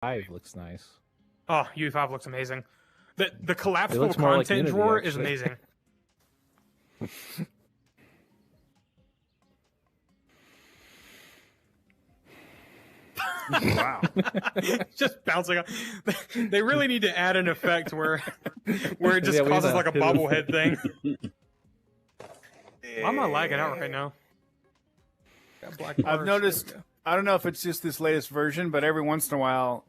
U5 looks nice. Oh, U5 looks amazing. The collapsible looks more like content Unity, drawer is actually. amazing. Wow. Just bouncing up. They really need to add an effect where it just Yeah, we causes gotta like a hit 'em. bobblehead thing. Why am I lagging out right now? Got black I've bars. noticed. There we go. I don't know if it's just this latest version, but every once in a while,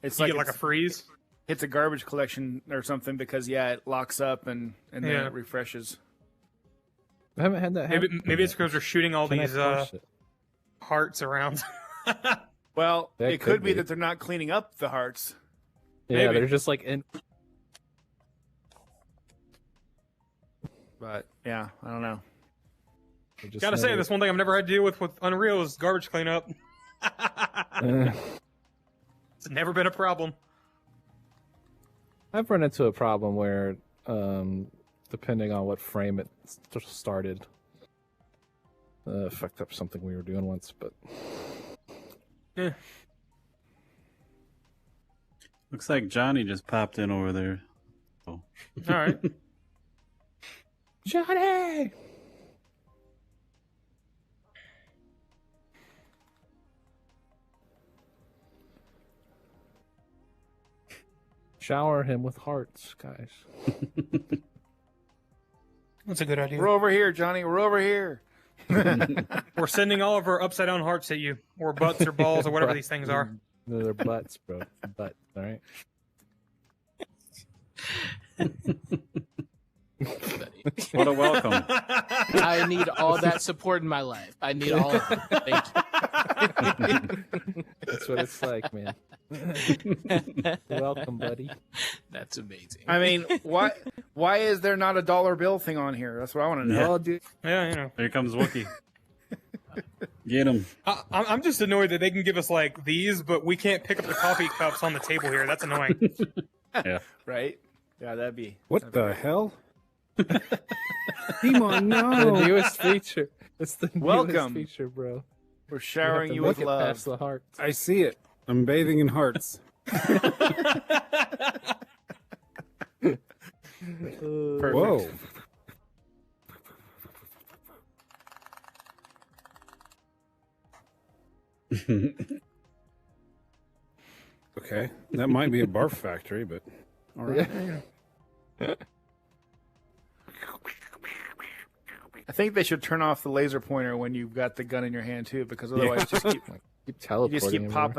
it's You like get like a freeze. hits a garbage collection or something because it locks up and then Yeah. it refreshes. I haven't had that happen. Maybe it's because they're shooting all Can I these push it? hearts around. Well, That it could could be be. that they're not cleaning up the hearts. Yeah, maybe. they're just like in. But yeah, I don't know. they're just Gotta say, never- this one thing I've never had to deal with Unreal is garbage cleanup. It's never been a problem. I've run into a problem where, depending on what frame it started, fucked up something we were doing once, but Yeah. Looks like Johnny just popped in over there. Oh. All right. Johnny! Shower him with hearts, guys. That's a good idea. We're over here, Johnny. We're over here. We're sending all of our upside down hearts at you, or butts, or balls, or whatever these things are. No, they're butts, bro. Butts, all right? What a welcome. I need all that support in my life. I need all of it. Thank you. That's what it's like, man. You're welcome, buddy. That's amazing. I mean, why is there not a dollar bill thing on here? That's what I want to know. Yeah. Oh, dude. Yeah, you know. Here comes Wookie. Get him. I'm just annoyed that they can give us like these, but we can't pick up the coffee cups on the table here. That's annoying. Yeah. Right? Yeah, that'd be. What the hell? Demon, The no! newest feature. It's the Welcome. newest feature, bro. We're You have showering to you look with it love. past the heart. I see it. I'm bathing in hearts. Perfect. Whoa. Okay, that might be a barf factory, but all right. I think they should turn off the laser pointer when you've got the gun in your hand too, because otherwise just keep Keep you teleporting. just keep everywhere.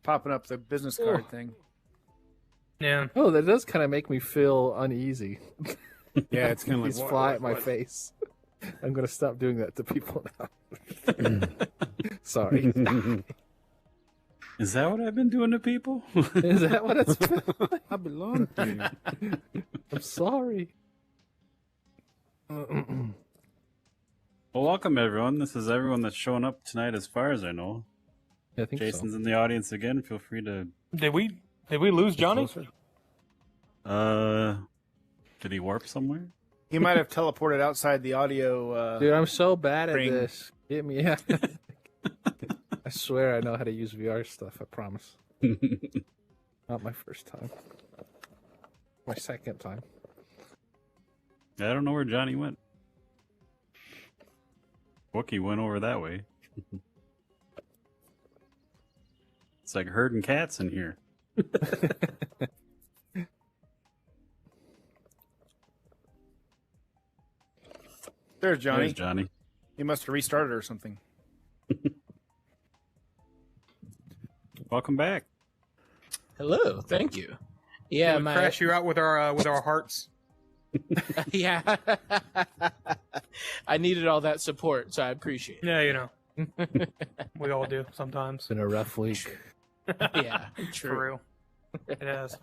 popping up the business card thing. Yeah. Oh, that does kind of make me feel uneasy. Yeah, it's kind of like These what, fly what, at my what? face. I'm gonna stop doing that to people now. Sorry. Is that what I've been doing to people? Is that what it's been? I belong to you. I'm sorry. Well, welcome everyone. This is everyone that's showing up tonight, as far as I know. I think Jason's so. in the audience again. Feel free to. Did we lose Johnny? Did he warp somewhere? He might have teleported outside the audio. Dude, I'm so bad at Ring. this. Get me out. I swear I know how to use VR stuff. I promise. Not my first time. My second time. I don't know where Johnny went. Wookie went over that way. It's like herding cats in here. There's Johnny. There's Johnny. He must have restarted or something. Welcome back. Hello. Thank you. Yeah, Can we crash you out with our hearts? yeah. I needed all that support, so I appreciate it. Yeah, you know. We all do sometimes. It's been a rough week. Yeah, For true. real. It has.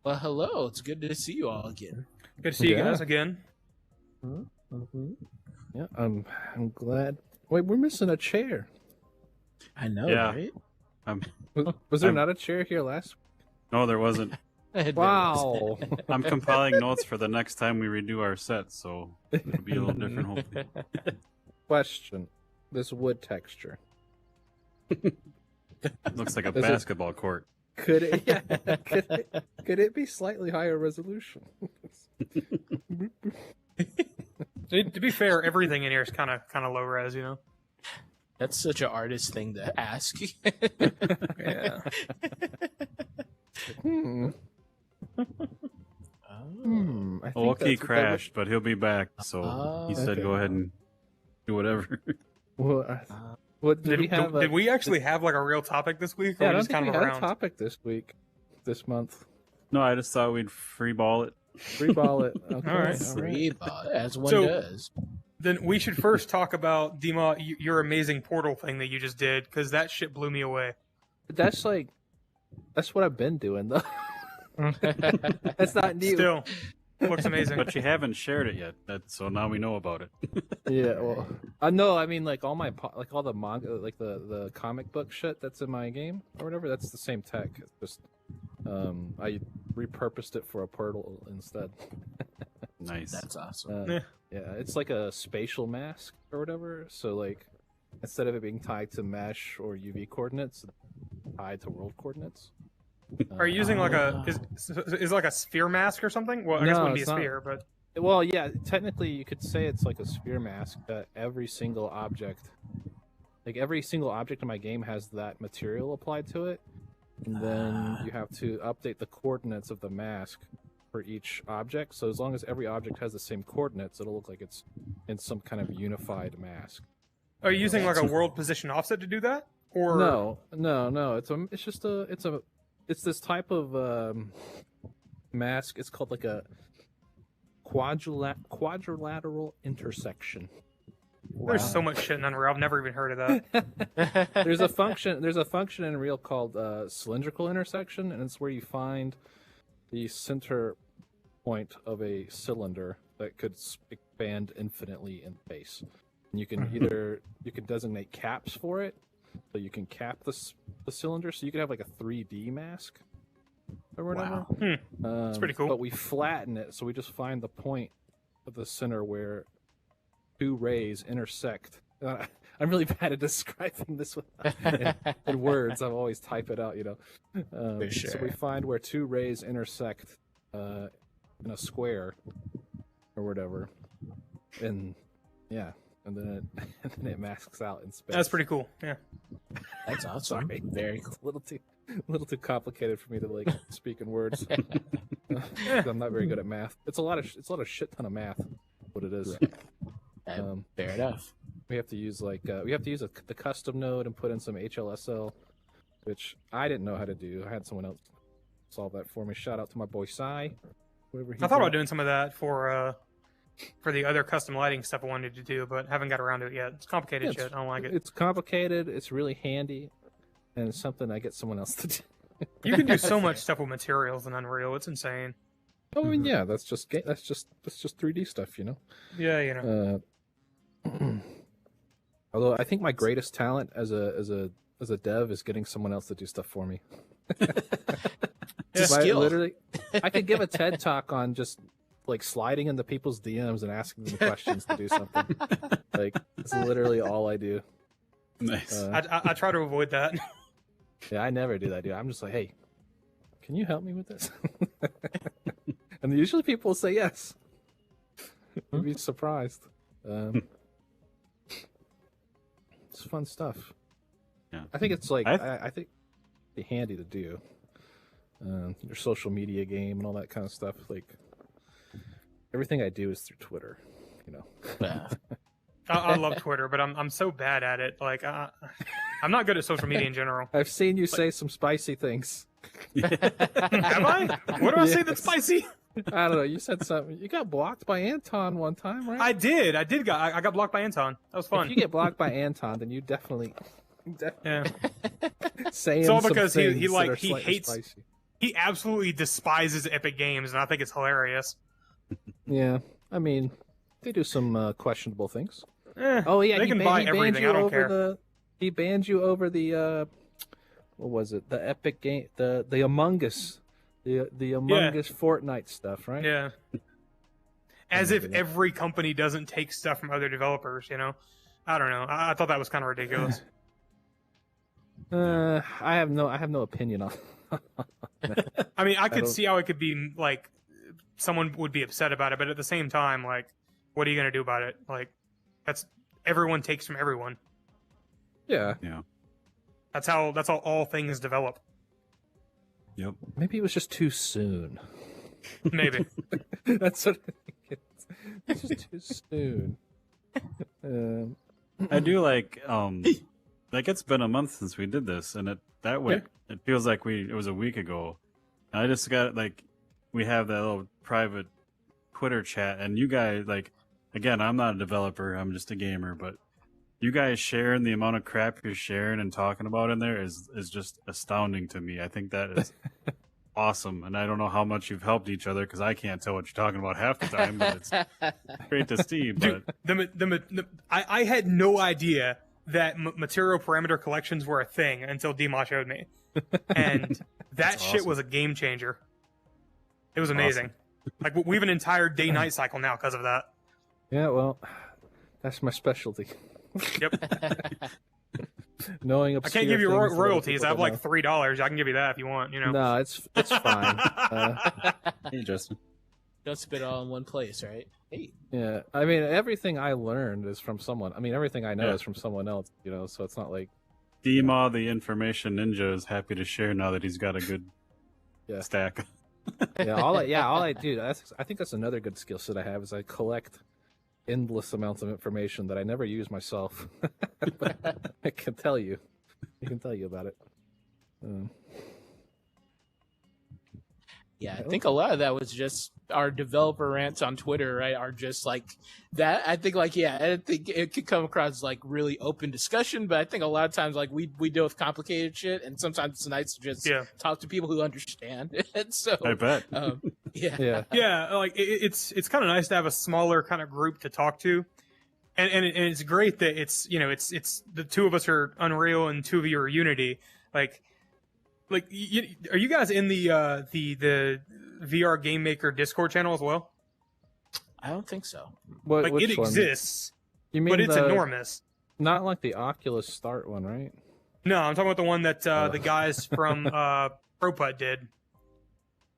Well, hello. It's good to see you all again. Good to see you Yeah. guys again. Yeah, I'm glad. Wait, we're missing a chair. I know, Yeah. right? Was there I'm- not a chair here last? No, there wasn't. Wow. I'm compiling notes for the next time we redo our set, so it'll be a little different, hopefully. Question: this wood texture. Looks like a Does it- basketball court. Could it? Yeah. Could it be slightly higher resolution? To be fair, everything in here is kind of low res, you know. That's such an artist thing to ask. Yeah. Hmm. Oh. I think Well, he that's what that crashed, but he'll be back. So he said, Okay. "Go ahead and do whatever." Well, what did we have? Did we actually have like a real topic this week, or Yeah, I we don't just think kind we of had around? a topic this month. No, I just thought we'd free ball it. Free ball it. Okay, All right. Free ball, as one So- does. Then we should first talk about Dima, your amazing portal thing that you just did, because that shit blew me away. That's what I've been doing though. That's not new. Still, looks amazing. But you haven't shared it yet. So now we know about it. Yeah, well, no, I mean like all my like all the manga, like the comic book shit that's in my game or whatever. That's the same tech. It's just I repurposed it for a portal instead. Nice. That's awesome. Yeah. It's like a spatial mask or whatever. So like instead of it being tied to mesh or UV coordinates, it's tied to world coordinates. Are you using like is it like a sphere mask or something? Well, I guess it No, wouldn't be a it's not. sphere, but Well, yeah, technically you could say it's like a sphere mask that every single object in my game has that material applied to it. And then you have to update the coordinates of the mask for each object. So as long as every object has the same coordinates, it'll look like it's in some kind of unified mask. are you using like a world position offset to do that? Or No. It's this type of mask. It's called like a quadrilateral intersection. There's so much shit in Unreal. I've never even heard of that. There's a function in Unreal called Cylindrical Intersection, and it's where you find the center point of a cylinder that could expand infinitely in space. And you can designate caps for it, so you can cap the cylinder, so you can have like a 3D mask or whatever. Wow. It's pretty cool. But we flatten it, so we just find the point of the center where two rays intersect. I'm really bad at describing this in words. I've always type it out, you know. For So sure. we find where two rays intersect in a square or whatever, and yeah, and then it masks out in space. That's pretty cool. Yeah. That's awesome. Sorry. Very It's a little too complicated for me to like speak in words. 'Cause I'm not very good at math. It's a lot of shit ton of math. What it is. fair enough. We have to use the custom node and put in some HLSL, which I didn't know how to do. I had someone else solve that for me. Shout out to my boy Sai. Whoever he's I thought about at. doing some of that for the other custom lighting stuff I wanted to do, but haven't got around to it yet. It's complicated Yeah, shit. I don't like it. It's complicated. It's really handy, and it's something I get someone else to do. You can do so much stuff with materials in Unreal. It's insane. I mean, yeah, that's just 3D stuff, you know. Yeah, you know. Although I think my greatest talent as a dev is getting someone else to do stuff for me. It's a Like, skill. literally, I could give a TED talk on just like sliding into people's DMs and asking them questions to do something. Like it's literally all I do. Nice. I try to avoid that. Yeah, I never do that, dude. I'm just like, hey, can you help me with this? And usually people will say yes. You'd be surprised. It's fun stuff. Yeah. I think it's like I I think it'd be handy to do. Your social media game and all that kind of stuff. Like everything I do is through Twitter. You know. Yeah. I love Twitter, but I'm so bad at it. Like I'm not good at social media in general. I've seen you say some spicy things. Have I? What do I say that's Yes. spicy? I don't know. You said something. You got blocked by Anton one time, right? I did. I got blocked by Anton. That was If fun. you get blocked by Anton, then you definitely Yeah. saying It's all some because things he that are he slightly hates- spicy. He absolutely despises Epic Games, and I think it's hilarious. Yeah, I mean, they do some questionable things. Eh, Oh yeah, they he can ban- buy he banned everything. you I don't over care. He banned you over the what was it? The Epic game, the Among Us, the Among Us Fortnite stuff, right? Yeah. As if every company doesn't take stuff from other developers, you know? I don't know. I thought that was kind of ridiculous. I have no opinion on. I mean, I could don't- see how it could be like someone would be upset about it, but at the same time, like, what are you gonna do about it? Like, that's everyone takes from everyone. Yeah, That's how all things develop. Yep. maybe it was just too soon. Maybe. That's what I think. It's just too soon. I do like it's been a month since we did this, and it feels like it was a week ago. And I just got we have that little private Twitter chat, and you guys again, I'm not a developer, I'm just a gamer, but you guys sharing the amount of crap you're sharing and talking about in there is just astounding to me. I think that is awesome, and I don't know how much you've helped each other because I can't tell what you're talking about half the time, but it's great to see. But I had no idea that material parameter collections were a thing until Dima showed me, and that shit awesome. was a game changer. It was amazing. Like, we have an entire day-night cycle now because of that. Yeah, well, that's my specialty. Yep. Knowing I obscure can't give you things that other royalties. people I have don't like $3. I can give you that if you want. You know. know. No, it's fine. hey, Justin. Don't spit it all in one place, right? Hey. Yeah, I mean, everything I learned is from someone. I mean, everything I know Yeah. is from someone else. So it's not like Dima, the information ninja, is happy to share now that he's got a good Yeah. stack. all I do. I think that's another good skill set I have is I collect endless amounts of information that I never use myself. But I can tell you. I can tell you about it. Yeah, I think a lot of that was just our developer rants on Twitter, right? Are just like that. I think I think it could come across as like really open discussion, but I think a lot of times we deal with complicated shit, and sometimes it's nice to just talk to people who understand. And so I bet. Yeah. Yeah, like it's kind of nice to have a smaller kind of group to talk to, and it's great that it's the two of us are Unreal and two of you are Unity. Are you guys in the VR Game Maker Discord channel as well? I don't think so. Like, Which it one? exists, You mean but it's the- enormous. Not like the Oculus Start one, right? No, I'm talking about the one that the guys from ProPut did.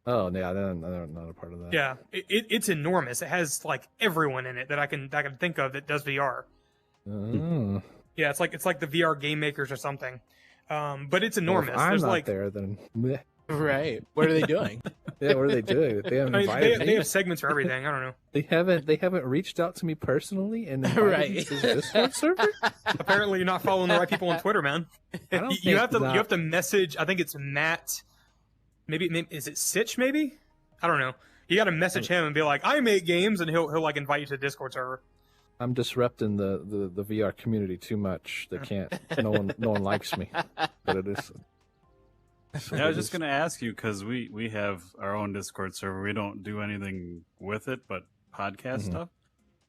Oh, yeah, they're not a part of that. Yeah, it's enormous. It has like everyone in it that I can think of that does VR. Oh. Yeah, it's like the VR Game Makers or something. But it's enormous. Well, if I'm There's not like there, then meh. Right. What are they doing? Yeah, what are they doing? They haven't I mean, invited they me. have segments for everything. I don't know. They haven't reached out to me personally and invited Right. me to the Discord server. Apparently, you're not following the right people on Twitter, man. I don't You think have to message. I think it's Matt. Maybe is it Sitch? Maybe I don't know. You got to message him and be like, "I make games," and he'll like invite you to the Discord server. I'm disrupting the VR community too much. They can't. No one likes me. But it is. Yeah, I was just going to ask you because we have our own Discord server. We don't do anything with it but podcast stuff.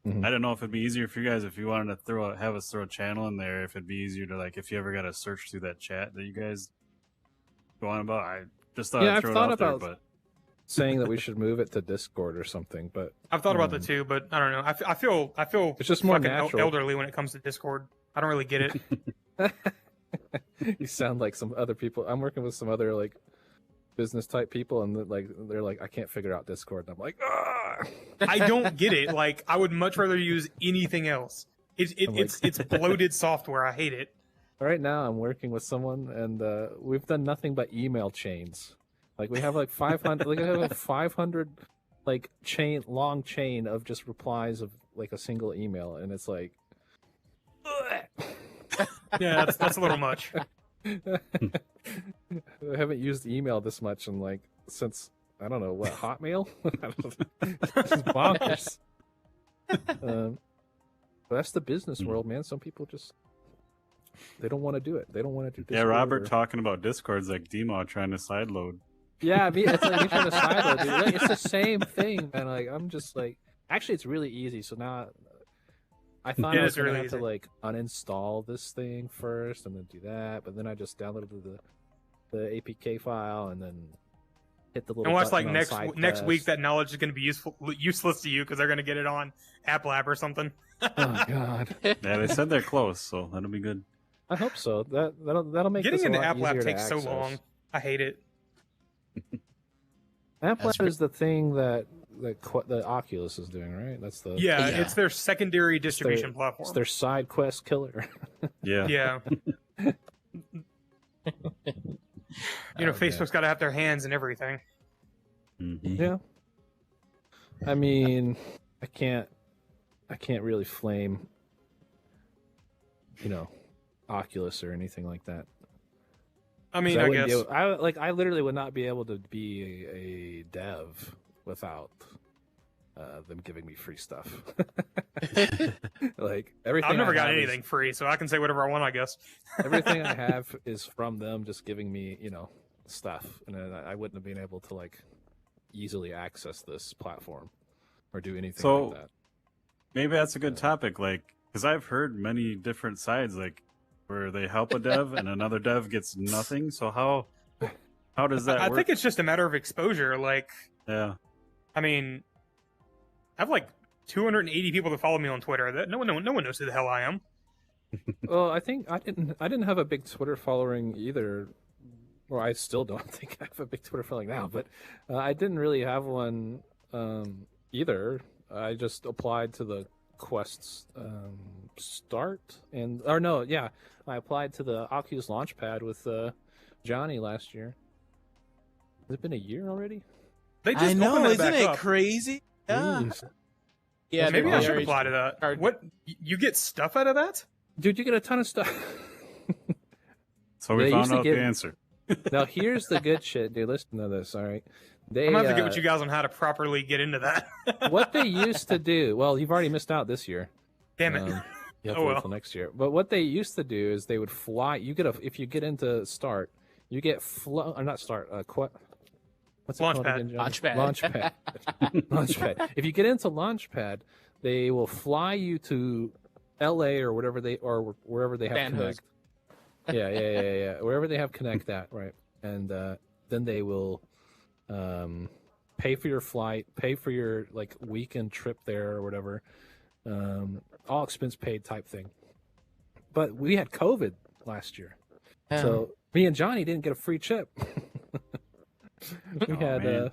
Mhm. I don't know if it'd be easier for you guys if you wanted to have us throw a channel in there. If it'd be easier to if you ever got to search through that chat that you guys go on about. I just thought Yeah, I'd I've throw thought it out there, about but saying that we should move it to Discord or something, but I've thought about that too, but I don't know. I feel It's just more fucking natural. elderly when it comes to Discord. I don't really get it. you sound like some other people. I'm working with some other business type people, and they're like, I can't figure out Discord, and I'm like, ah. I don't get it. Like, I would much rather use anything else. It's bloated software. I hate it. Right now, I'm working with someone, and we've done nothing but email chains. Like we have 500. We have a 500 long chain of just replies of a single email, and it's like, Yeah, that's a little much. I haven't used email this much in since I don't know what Hotmail. This is bonkers. But that's the business world, man. Some people just they don't want to do it. They don't want to do. yeah, Discord Robert or- talking about Discord's like Demo trying to sideload. Yeah, I mean, it's like you're trying to sideload, dude. It's the same thing, man. I'm just actually, it's really easy. So now, I thought It I is was gonna really have to uninstall this thing first and then do that, but then I just downloaded the APK file and then hit the little. And watch button on next side week test. that knowledge is going to be useless to you because they're going to get it on App Lab or something. Oh God. Yeah, they said they're close, so that'll be good. I hope so. That'll make Getting this a into lot App Lab easier to takes so access. long. I hate it. App Lab That's is the thing that the Oculus is doing, right? That's the Yeah, Yeah. it's their secondary it's their- distribution platform. It's their side quest killer. Yeah. Yeah. Oh, Facebook's got to have their hands in everything. Mhm. Yeah. I mean, I can't really flame, Oculus or anything like that. I mean, 'Cause I wouldn't be guess. I literally would not be able to be a dev without them giving me free stuff. Like everything. I've never I got have is- anything free, so I can say whatever I want, I guess. everything I have is from them just giving me, stuff, and then I wouldn't have been able to easily access this platform or do anything So- like that. Maybe that's a good topic, because I've heard many different sides, where they help a dev and another dev gets nothing. So how does that I work? think it's just a matter of exposure. Yeah. I mean, I have 280 people that follow me on Twitter. That no one knows who the hell I am. Well, I think I didn't have a big Twitter following either. Or I still don't think I have a big Twitter following now, but I didn't really have one either. I just applied to the Quest's start, I applied to the Oculus Launchpad with Johnny last year. Has it been a year already? They just I know, opened that isn't back it up. crazy? Yeah. Jeez. Yeah, Maybe they I should already- apply to that. Hard- What? You get stuff out of that? Dude, you get a ton of stuff. So we They found used to out give- the answer. Now here's the good shit, dude. Listen to this, all right? They I'm gonna have to get with you guys on how to properly get into that. what they used to do. Well, you've already missed out this year. Damn it. You have Oh, to wait well. till next year. But what they used to do is they would fly. If you get into start, you get not start. What's it called Launchpad. again, Johnny? Launchpad. Launchpad. Launchpad. If you get into Launchpad, they will fly you to L.A. or wherever they have San Jose. Connect. Yeah. Wherever they have Connect at, right? And then they will pay for your flight, pay for your weekend trip there or whatever. All expense paid type thing. But we had COVID last year, so me and Johnny didn't get a free trip. man.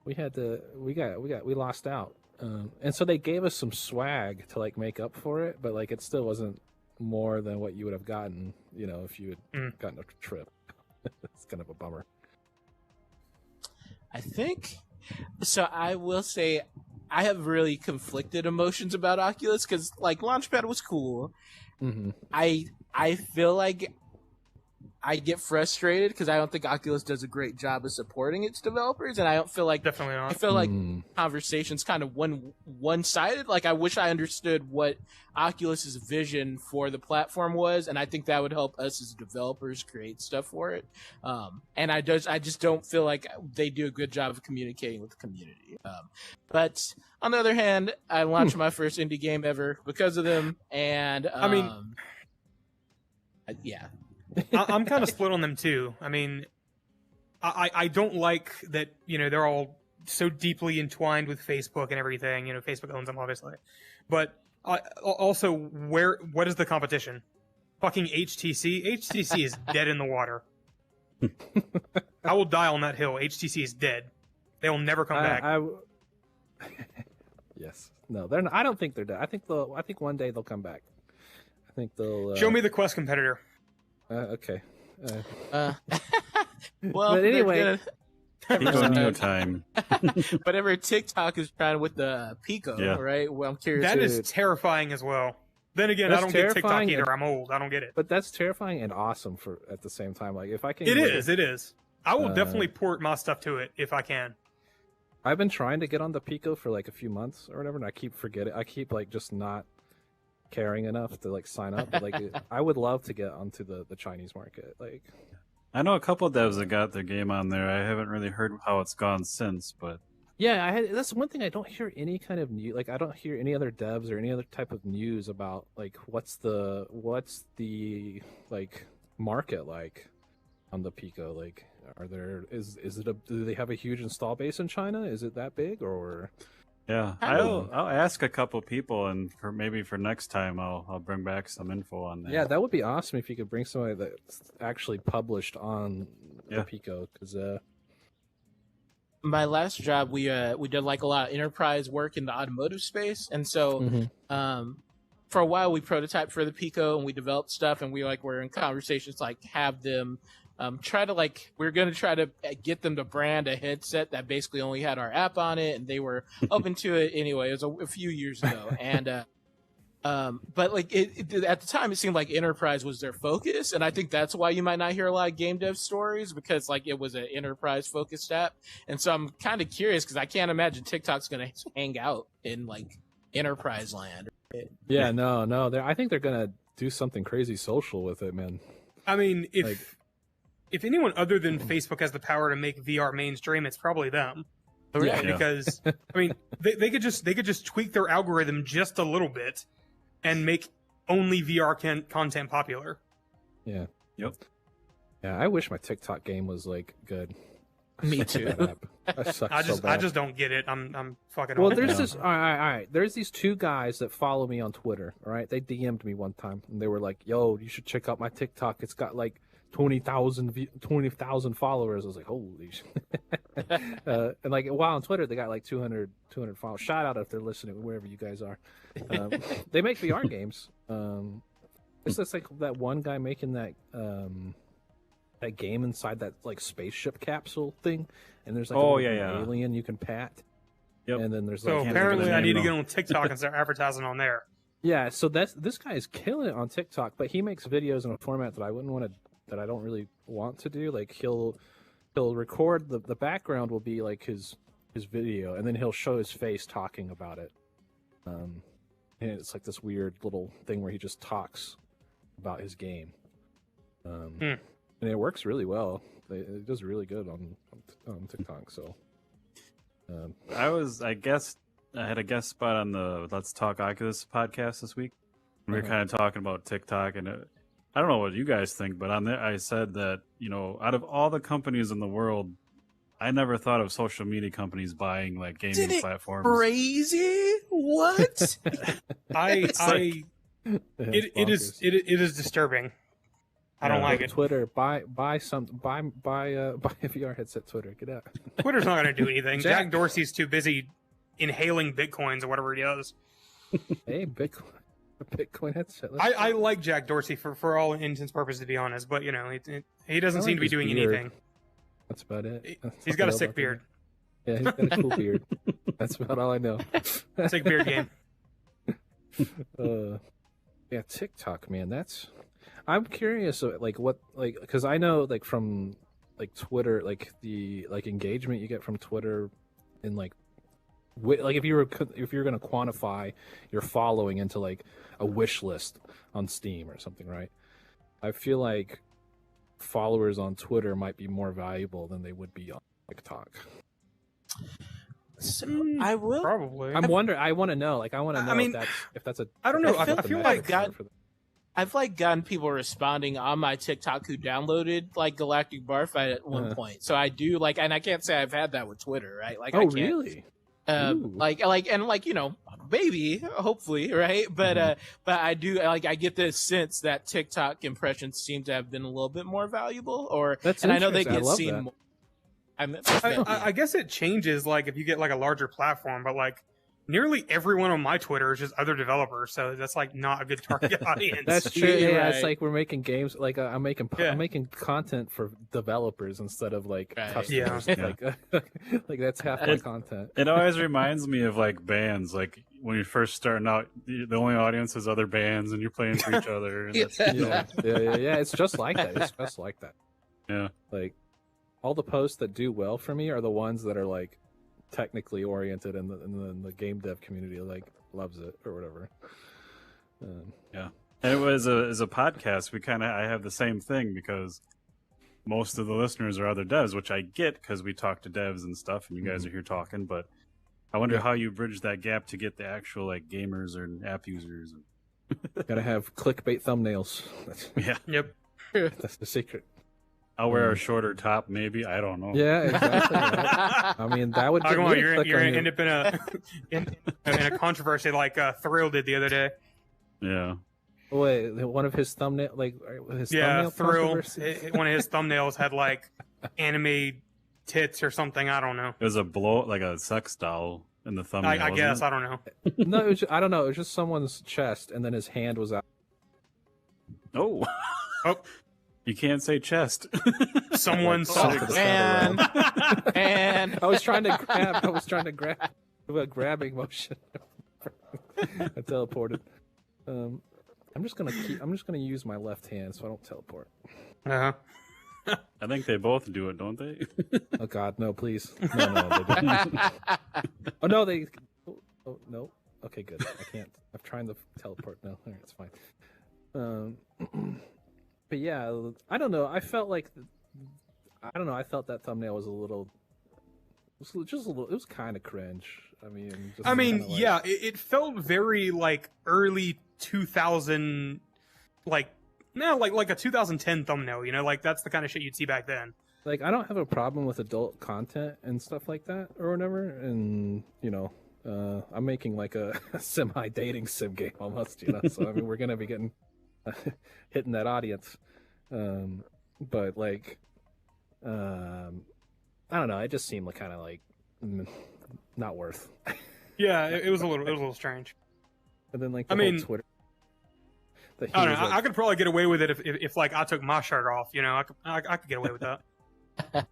We lost out, and so they gave us some swag to make up for it, but it still wasn't more than what you would have gotten, if you had gotten a trip. It's kind of a bummer. I think so. I will say I have really conflicted emotions about Oculus because Launchpad was cool. Mm-hmm. I feel like I get frustrated because I don't think Oculus does a great job of supporting its developers, and I don't feel like Definitely I not. feel like conversation's kind of one-sided. I wish I understood what Oculus's vision for the platform was, and I think that would help us as developers create stuff for it. And I just don't feel like they do a good job of communicating with the community. But on the other hand, I launched my first indie game ever because of them, and yeah. I'm kind of split on them too. I mean, I don't like that. They're all so deeply entwined with Facebook and everything. Facebook owns them, obviously. But also, what is the competition? Fucking HTC. HTC is dead in the water. I will die on that hill. HTC is dead. They will never come back. Yes. No, they're not, I don't think they're dead. I think one day they'll come back. I think they'll Show me the Quest competitor. Okay. Well, But anyway, Pico New time. whatever TikTok is trying with the Pico, Yeah. right? Well, I'm curious. That is Dude. terrifying as well. Then again, I That's don't get TikTok terrifying either. I'm old. I don't get it. but that's terrifying and awesome at the same time. If I can, It is. It is. I will Uh, definitely port my stuff to it if I can. I've been trying to get on the Pico for a few months or whatever, and I keep forgetting. I keep just not caring enough to sign up. But I would love to get onto the Chinese market. I know a couple of devs that got their game on there. I haven't really heard how it's gone since, but Yeah, that's one thing I don't hear any kind of new. I don't hear any other devs or any other type of news about what's the market on the Pico. Do they have a huge install base in China? Is it that big or? Yeah, I'll ask a couple people, and maybe for next time I'll bring back some info on that. Yeah, that would be awesome if you could bring somebody that's actually published on the Yeah. Pico, because My last job, we did like a lot of enterprise work in the automotive space, and so for a while we prototyped for the Pico and we developed stuff, and we were in conversations have them try to we're going to try to get them to brand a headset that basically only had our app on it, and they were open to it anyway. It was a few years ago, and but at the time it seemed like enterprise was their focus, and I think that's why you might not hear a lot of game dev stories, because it was an enterprise focused app. And so I'm kind of curious, because I can't imagine TikTok's going to hang out in enterprise land. yeah, no, I think they're gonna do something crazy social with it, man. I mean, if anyone other than Facebook has the power to make VR mainstream, it's probably them. Yeah. Because I mean, they could just tweak their algorithm just a little bit and make only VR content popular. Yeah. Yep. Yeah, I wish my TikTok game was good. Me too. I just don't get it. I'm fucking. Well, off. there's this. All right. There's these two guys that follow me on Twitter. All right, they DM'd me one time, and they were like, "Yo, you should check out my TikTok. It's got 20,000 followers." I was like, "Holy shit!" And while on Twitter, they got 200 followers. Shout out if they're listening, wherever you guys are. They make VR games. It's just that one guy making that game inside that spaceship capsule thing, and there's an alien you can pat. Yep. And then there's so apparently I need to get on TikTok and start advertising on there. Yeah, so this guy is killing it on TikTok, but he makes videos in a format that I don't really want to do. He'll record the background will be his video, and then he'll show his face talking about it. And it's this weird little thing where he just talks about his game. And it works really well. It does really good on TikTok. So, I had a guest spot on the Let's Talk Oculus podcast this week. We were kind of talking about TikTok, and I don't know what you guys think, but on there I said that out of all the companies in the world, I never thought of social media companies buying gaming platforms. Crazy? What? It is disturbing. I don't like it. Twitter, buy a VR headset. Twitter, get out. Twitter's not going to do anything. Jack Dorsey's too busy inhaling bitcoins or whatever he does. Hey, Bitcoin headset. I like Jack Dorsey for all intents and purposes, to be honest, but he doesn't seem to be doing beard. anything. That's about it. He's got a sick beard. Yeah, he's got a cool beard. That's about all I know. Sick beard game. Yeah, TikTok, man. I'm curious, because I know, from, Twitter, the engagement you get from Twitter, and if you're going to quantify your following into a wish list on Steam or something, right? I feel like followers on Twitter might be more valuable than they would be on TikTok. So I will probably. I want to know. I want to know. I mean, if that's a. I don't know. I I feel like I've gotten people responding on my TikTok who downloaded Galactic Barfight at one point. So I do and I can't say I've had that with Twitter, right? I can't, really? maybe, hopefully, right? But I do I get this sense that TikTok impressions seem to have been a little bit more valuable, and I know they get seen more. I guess it changes if you get a larger platform, but nearly everyone on my Twitter is just other developers, so that's not a good target audience. That's true. Yeah, right. It's we're making games. I'm making content for developers instead of customers. Yeah. That's half my content. It always reminds me of bands. When you're first starting out, the only audience is other bands, and you're playing for each other. And yeah. It's just like that. It's just like that. Yeah. All the posts that do well for me are the ones that are technically oriented, and then the game dev community loves it or whatever. Yeah, and it was as a podcast. I have the same thing, because most of the listeners are other devs, which I get because we talk to devs and stuff, and you guys are here talking. But I wonder how you bridge that gap to get the actual gamers or app users. Gotta have clickbait thumbnails. Yeah. Yep. That's the secret. I'll wear a shorter top, maybe. I don't know. Yeah, exactly. Right? I mean, that would. I get don't know, me to you're click gonna on end you. up in a controversy like Thrill did the other day. Yeah. Wait, one of his thumbnail, like his Yeah, thumbnail Thrill. controversy? One of his thumbnails had like anime tits or something. I don't know. It was like a sex doll in the thumbnail. I wasn't guess it? I don't know. No, I don't know. It was just someone's chest, and then his hand was out. Oh. Oh. You can't say chest. Someone saw Like, it. Man, man. I was trying to grab. Do a grabbing motion. I teleported. I'm just gonna use my left hand so I don't teleport. Uh-huh. I think they both do it, don't they? Oh God, no, please. No, they don't. Oh no, they. Oh no. Okay, good. I can't. I'm trying to teleport. No, all right, it's fine. But yeah, I don't know. I felt like, I don't know. I felt that thumbnail was a little. It was just a little. It was kind of cringe. I mean, kinda like, yeah, it felt very like early 2000, like a 2010 thumbnail. You know, like that's the kind of shit you'd see back then. Like, I don't have a problem with adult content and stuff like that or whatever. And you know, I'm making like a semi-dating sim game almost. You know, so I mean, we're gonna be getting hitting that audience. But like, I don't know. It just seemed like kind of like not worth. Yeah, it was a little strange. And then like I the whole mean, Twitter. That he I don't was, know. like, I could probably get away with it if like I took my shirt off. You know, I could get away with that.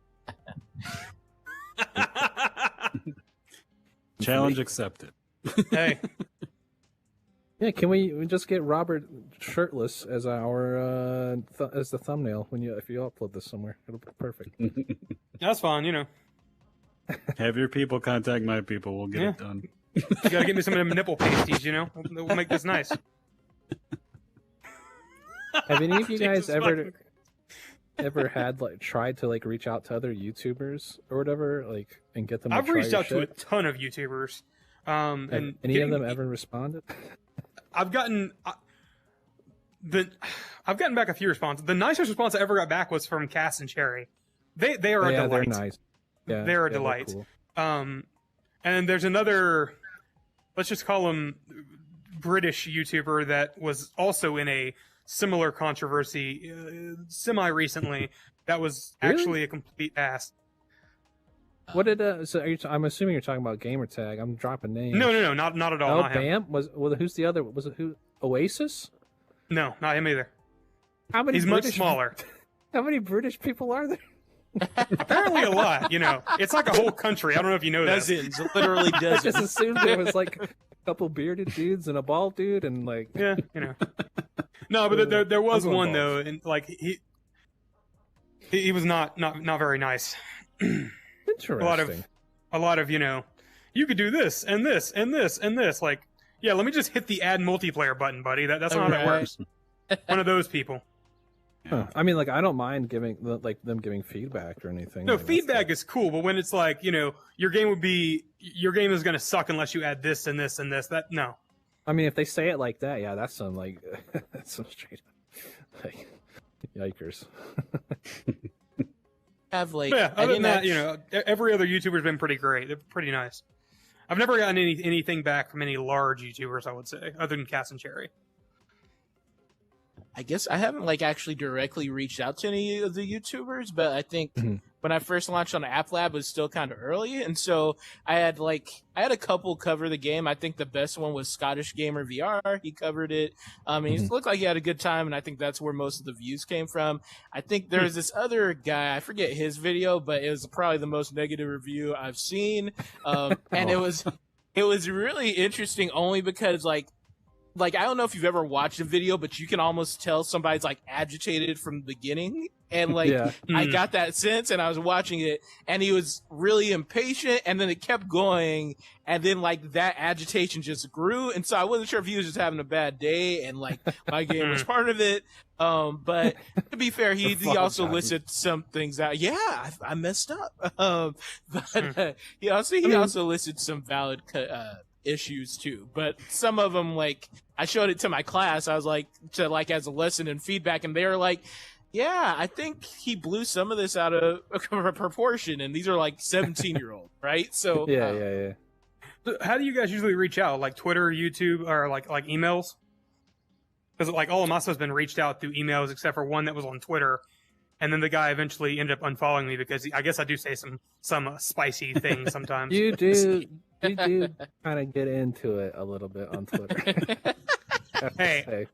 Challenge accepted. Hey, Yeah, can we just get Robert shirtless as our as the thumbnail if you upload this somewhere? It'll be perfect. that's fine. You know, Have your people contact my people. We'll get Yeah. it done. you gotta get me some of them nipple pasties. You know, we'll make this nice. Have any of you guys Jesus ever had like tried to like reach out to other YouTubers or whatever, like and get them? I've to try reached your out to a shit? ton of YouTubers. Have And any of them ever responded? I've gotten back a few responses. The nicest response I ever got back was from Cass and Cherry. They are a Yeah, they're delight. nice. Yeah, They're a yeah, delight. cool. And there's another, let's just call him British YouTuber that was also in a similar controversy semi-recently that was Really? actually a complete ass. What did so I'm assuming you're talking about Gamertag. I'm dropping names. No, not at all. Oh, not him. Bam who's the other? Was it who? Oasis? No, not him either. How many? He's much British, smaller. How many British people are there? Apparently a lot, you know. It's like a whole country. I don't know if you know that. Dozens, literally I just dozens. assumed there was like a couple bearded dudes and a bald dude and like. Yeah, you know. No, but there was I'm going one balls. though, and like he was not very nice. Interesting. A lot of, you know, you could do this and this and this and this. Like, yeah, let me just hit the add multiplayer button, buddy. That's not how that Alright. works. One of those people. Huh. I mean, like, I don't mind giving them giving feedback or anything. No, Like, that's feedback is cool, but when it's like, you know, your game is gonna suck unless you add this and this and this. That no. I mean, if they say it like that, yeah, that's some like that's some straight like yikers. Have like, But yeah, I other than didn't that, you know, every other YouTuber's been pretty great. They're pretty nice. I've never gotten anything back from any large YouTubers, I would say, other than Cass and Cherry. I guess I haven't like actually directly reached out to any of the YouTubers, but I think Mhm. when I first launched on App Lab it was still kind of early, and so I had a couple cover the game. I think the best one was Scottish Gamer VR. He covered it. He looked like he had a good time, and I think that's where most of the views came from. I think there was this other guy, I forget his video, but it was probably the most negative review I've seen. And it was really interesting only because like I don't know if you've ever watched a video, but you can almost tell somebody's like agitated from the beginning. And like, Yeah. I got that sense and I was watching it and he was really impatient and then it kept going. And then like that agitation just grew. And so I wasn't sure if he was just having a bad day and like my game was part of it. But to be fair, he also God. listed some things out. Yeah, I messed up. But he also listed some valid issues too, but some of them, like I showed it to my class, I was like, as a lesson and feedback, and they were like, Yeah, I think he blew some of this out of proportion, and these are like 17-year-old, right? So Yeah. So how do you guys usually reach out? Like Twitter, YouTube, or like emails? Because like all of my stuff's been reached out through emails, except for one that was on Twitter, and then the guy eventually ended up unfollowing me because I guess I do say some spicy things sometimes. You do kind of get into it a little bit on Twitter. I have to Hey. say.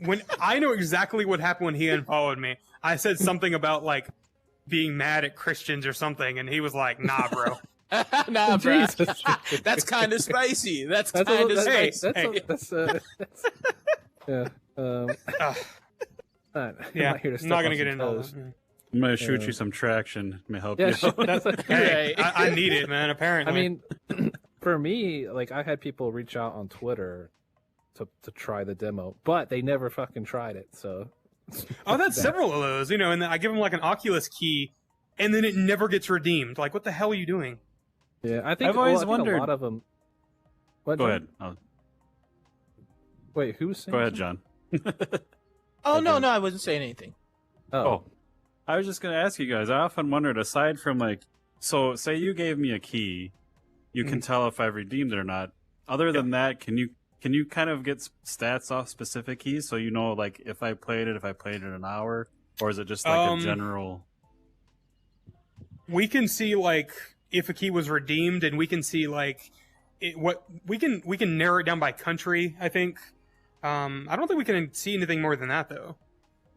When I know exactly what happened when he unfollowed me, I said something about like being mad at Christians or something, and he was like, "Nah, bro." nah, bro. Jesus. That's kind of spicy. That's That's kind of a, spicy. that's yeah. I'm Yeah, not here to I'm step not on gonna get some into all toes. that. I'm gonna shoot you some traction. May help Yeah, you. Hey, Right. I need it, man. Apparently, I mean, for me, like I had people reach out on Twitter to try the demo, but they never fucking tried it. So I've had several of those, and then I give them like an Oculus key, and then it never gets redeemed. Like, what the hell are you doing? yeah, I think I've always I think wondered- a lot of them. What, Go John? ahead. Wait, who's saying? Go ahead, something? John. Oh no, Okay. no, I wasn't saying anything. Oh, I was just gonna ask you guys. I often wondered, aside from like, so say you gave me a key, you can tell if I've redeemed it or not. Other than that, can you kind of get stats off specific keys so you know like if I played it an hour, or is it just like a general? We can see like if a key was redeemed, and we can see like we can narrow it down by country. I think. I don't think we can see anything more than that though.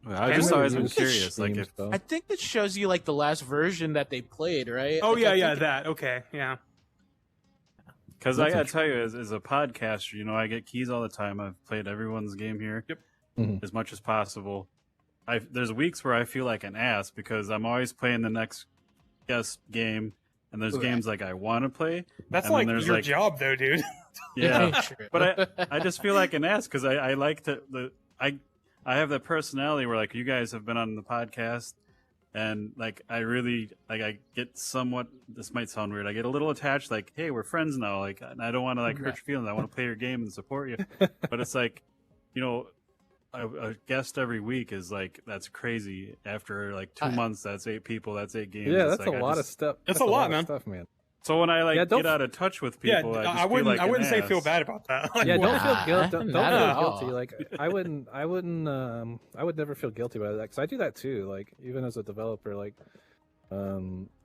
I And just we always been use curious, like Steam if stuff. I think it shows you like the last version that they played, right? Oh Like, I yeah, think that. Okay, yeah. Because I That's gotta tell you, as a podcaster, I get keys all the time. I've played everyone's game here Yep. Mhm. as much as possible. There's weeks where I feel like an ass because I'm always playing the next guest game, and there's games like I want to play. That's And then like there's, your like- job though, dude. Yeah, True. but I just feel like an ass because I like I have that personality where like you guys have been on the podcast, and like I really like I get somewhat. This might sound weird. I get a little attached. Like, hey, we're friends now. Like, and I don't want to like hurt your feelings. I want to play your game and support you. But it's like, a guest every week is like that's crazy. After like 2 months, that's 8 people. That's 8 games. Yeah, It's that's like, a I lot of just- stuff. That's That's a lot, of man. Stuff, man. So when I like Yeah, don't get out of touch with Yeah, people, I just I wouldn't. feel like I wouldn't an say feel ass. bad about that. Like, Yeah, don't feel Nah, guilty. Don't not feel at all. guilty. Like I would never feel guilty about that because I do that too. Like even as a developer, like I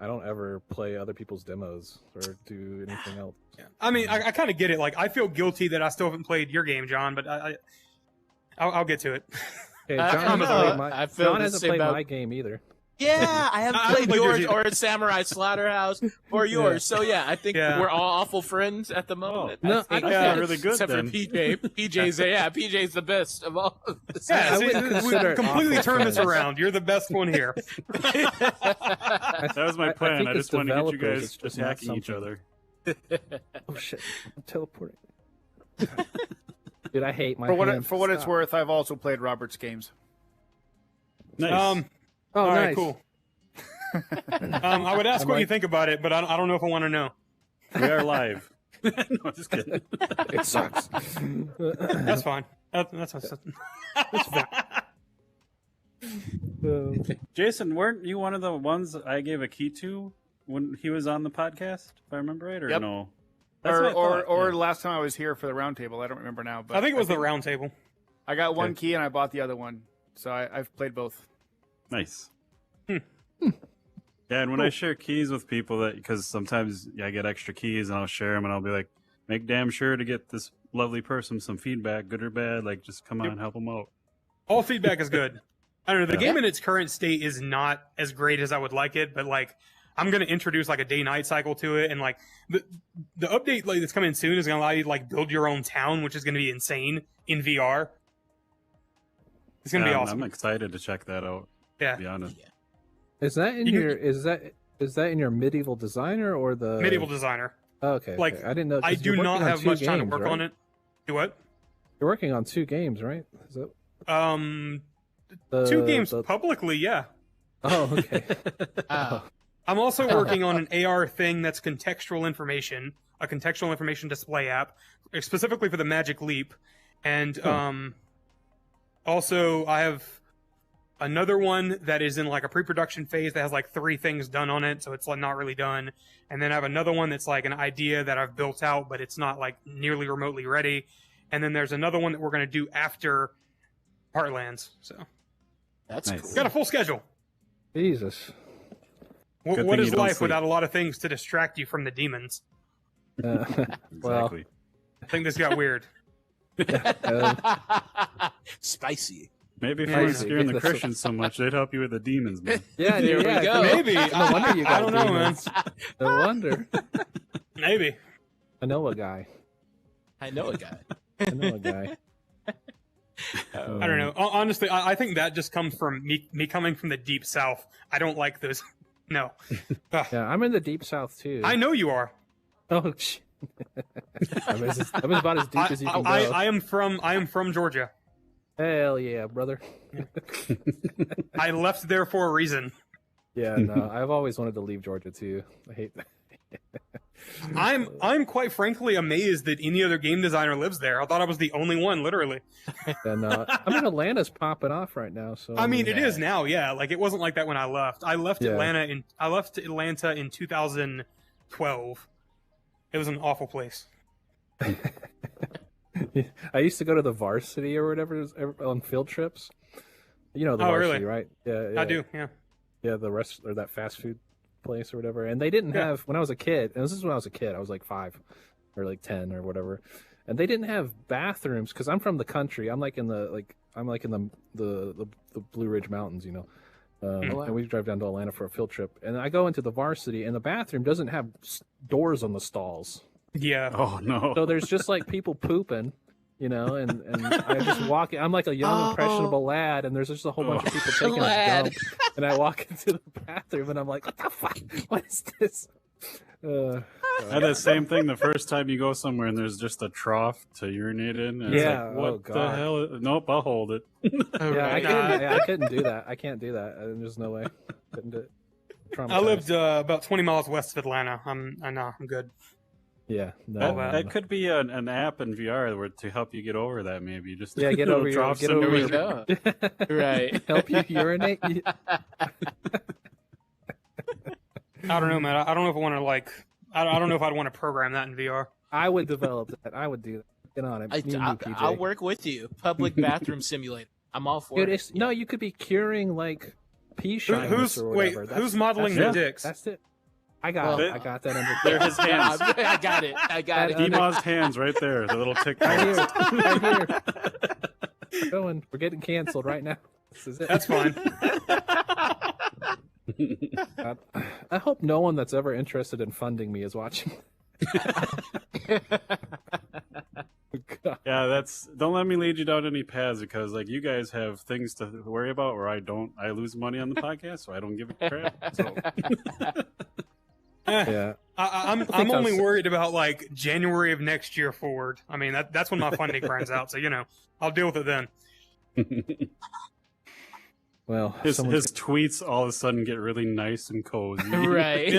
don't ever play other people's demos or do anything else. I mean, I kind of get it. Like, I feel guilty that I still haven't played your game, John, but I'll get to it. Okay, I John don't hasn't know. played my, I feel John the hasn't same played about- my game either. Yeah, I haven't I haven't played played yours yours or Samurai Slaughterhouse or yours. So yeah, I think Yeah. we're all awful friends at the moment. No, I think, don't think- really good except then. for PJ. PJ's the best of all. Yeah, I see, wouldn't we consider it completely awful turned this friends. around. You're the best one here. That was my plan. think I as just wanted to get you developers, guys it's just not attacking each something- other. Oh shit! I'm teleporting. Dude, I hate my. For what hand. for what it's Stop. worth, I've also played Robert's games. Nice. Oh, all right, nice. cool. I would ask what you think about it, but I don't know if I want to know. We are live. No, just kidding. It sucks. That's fine. That's Jason, weren't you one of the ones I gave a key to when he was on the podcast? If I remember right, or Yep. no? That's what I Or thought, yeah. last time I was here for the roundtable, I don't remember now. But I think it was the round table. I got one Okay. key and I bought the other one, so I've played both. Nice. Yeah, and when I share keys with people, that because sometimes I get extra keys and I'll share them, and I'll be like, make damn sure to get this lovely person some feedback, good or bad. Like, just come on, help them out. All feedback is good. I don't know. The Yeah. game in its current state is not as great as I would like it, but like I'm gonna introduce like a day-night cycle to it, and like the update like that's coming soon is gonna allow you to like build your own town, which is gonna be insane in VR. It's gonna be Yeah, awesome. I'm excited to check that out. Yeah. To be honest. Is that in You- your? Is that in your medieval designer or the Medieval designer. Oh, okay, like, okay. I didn't know. I 'cause you're do not working on have 2 much time to games, work right? on it. Do what? You're working on 2 games, right? Is that 2 games the- publicly, yeah. Oh, okay. I'm also working on an AR thing that's contextual information, a contextual information display app, specifically for the Magic Leap. And also I have another one that is in like a pre-production phase that has like 3 things done on it, so it's like not really done. And then I have another one that's like an idea that I've built out, but it's not like nearly remotely ready. And then there's another one that we're going to do after Heartlands. So That's Nice. cool. got a full schedule. Jesus. Good What thing is you don't life sleep. without a lot of things to distract you from the demons? Well, Exactly. I think this got weird. Spicy. Maybe if Yeah. you were scaring the That's- Christians so much, they'd help you with the demons, man. yeah, There we yeah, go. Maybe. No wonder you got I don't know, man. demons. No wonder. Maybe. I know a guy. I know a guy. I know a guy. I don't know. Honestly, I think that just comes from me coming from the deep south. I don't like those. No. Ugh. Yeah, I'm in the deep south too. I know you are. Oh, shit. I'm about as deep as you can go. I am from Georgia. Hell yeah, brother. I left there for a reason. Yeah, no, I've always wanted to leave Georgia too. I hate that. I'm quite frankly amazed that any other game designer lives there. I thought I was the only one, literally. And I mean, Atlanta's popping off right now. So I mean, it is now, yeah. Like it wasn't like that when I left. I left Yeah. Atlanta in 2012. It was an awful place. I used to go to the varsity or whatever on field trips. You know the Oh, varsity, really? right? Yeah, yeah, I do, yeah. Yeah, the rest or that fast food place or whatever. And they didn't Yeah. have when I was a kid. And this is when I was a kid. I was like 5 or like 10 or whatever. And they didn't have bathrooms because I'm from the country. I'm like in the Blue Ridge Mountains, you know. And we drive down to Atlanta for a field trip. And I go into the varsity, and the bathroom doesn't have doors on the stalls. Yeah. Oh no. So there's just like people pooping, you know, and I just walk. I'm like a young, impressionable lad, and there's just a whole bunch of people taking a Lad. dump. And I walk into the bathroom, and I'm like, what the fuck? What is this? I had that same thing the first time you go somewhere and there's just a trough to urinate in. And Yeah, It's like, what oh, the God. hell? Nope, I'll hold it. I couldn't do that. I can't do that. There's no way. Couldn't do it. I lived about 20 miles west of Atlanta. I'm good. Yeah, no, That could be an app in VR to help you get over that. Maybe just Yeah, get over your- troughs get in over the your- room. Go. Right. help you urinate. I don't know, man. I don't know if I want to I don't know if I'd want to program that in VR. I would develop that. I would do that. Get on it. You and me, PJ. I'll work with you. Public bathroom simulator. I'm all for Dude, it. no, you could be curing like pea shyness Who's or wait? whatever. Who's modeling that's the it. dicks? That's it. I got Well, it. I got that under. They're his hands. I got it. I got it. Ema's hands right there. The little tick. Right here. marks. Right here. We're going. We're getting canceled right now. This is it. That's fine. I hope no one that's ever interested in funding me is watching. God. Yeah, don't let me lead you down any paths because like you guys have things to worry about where I don't. I lose money on the podcast, so I don't give a crap. So Yeah. I'm think only I'll- worried about like January of next year forward. I mean that's when my funding runs out. So I'll deal with it then. Well, his someone's- tweets all of a sudden get really nice and cozy. Right.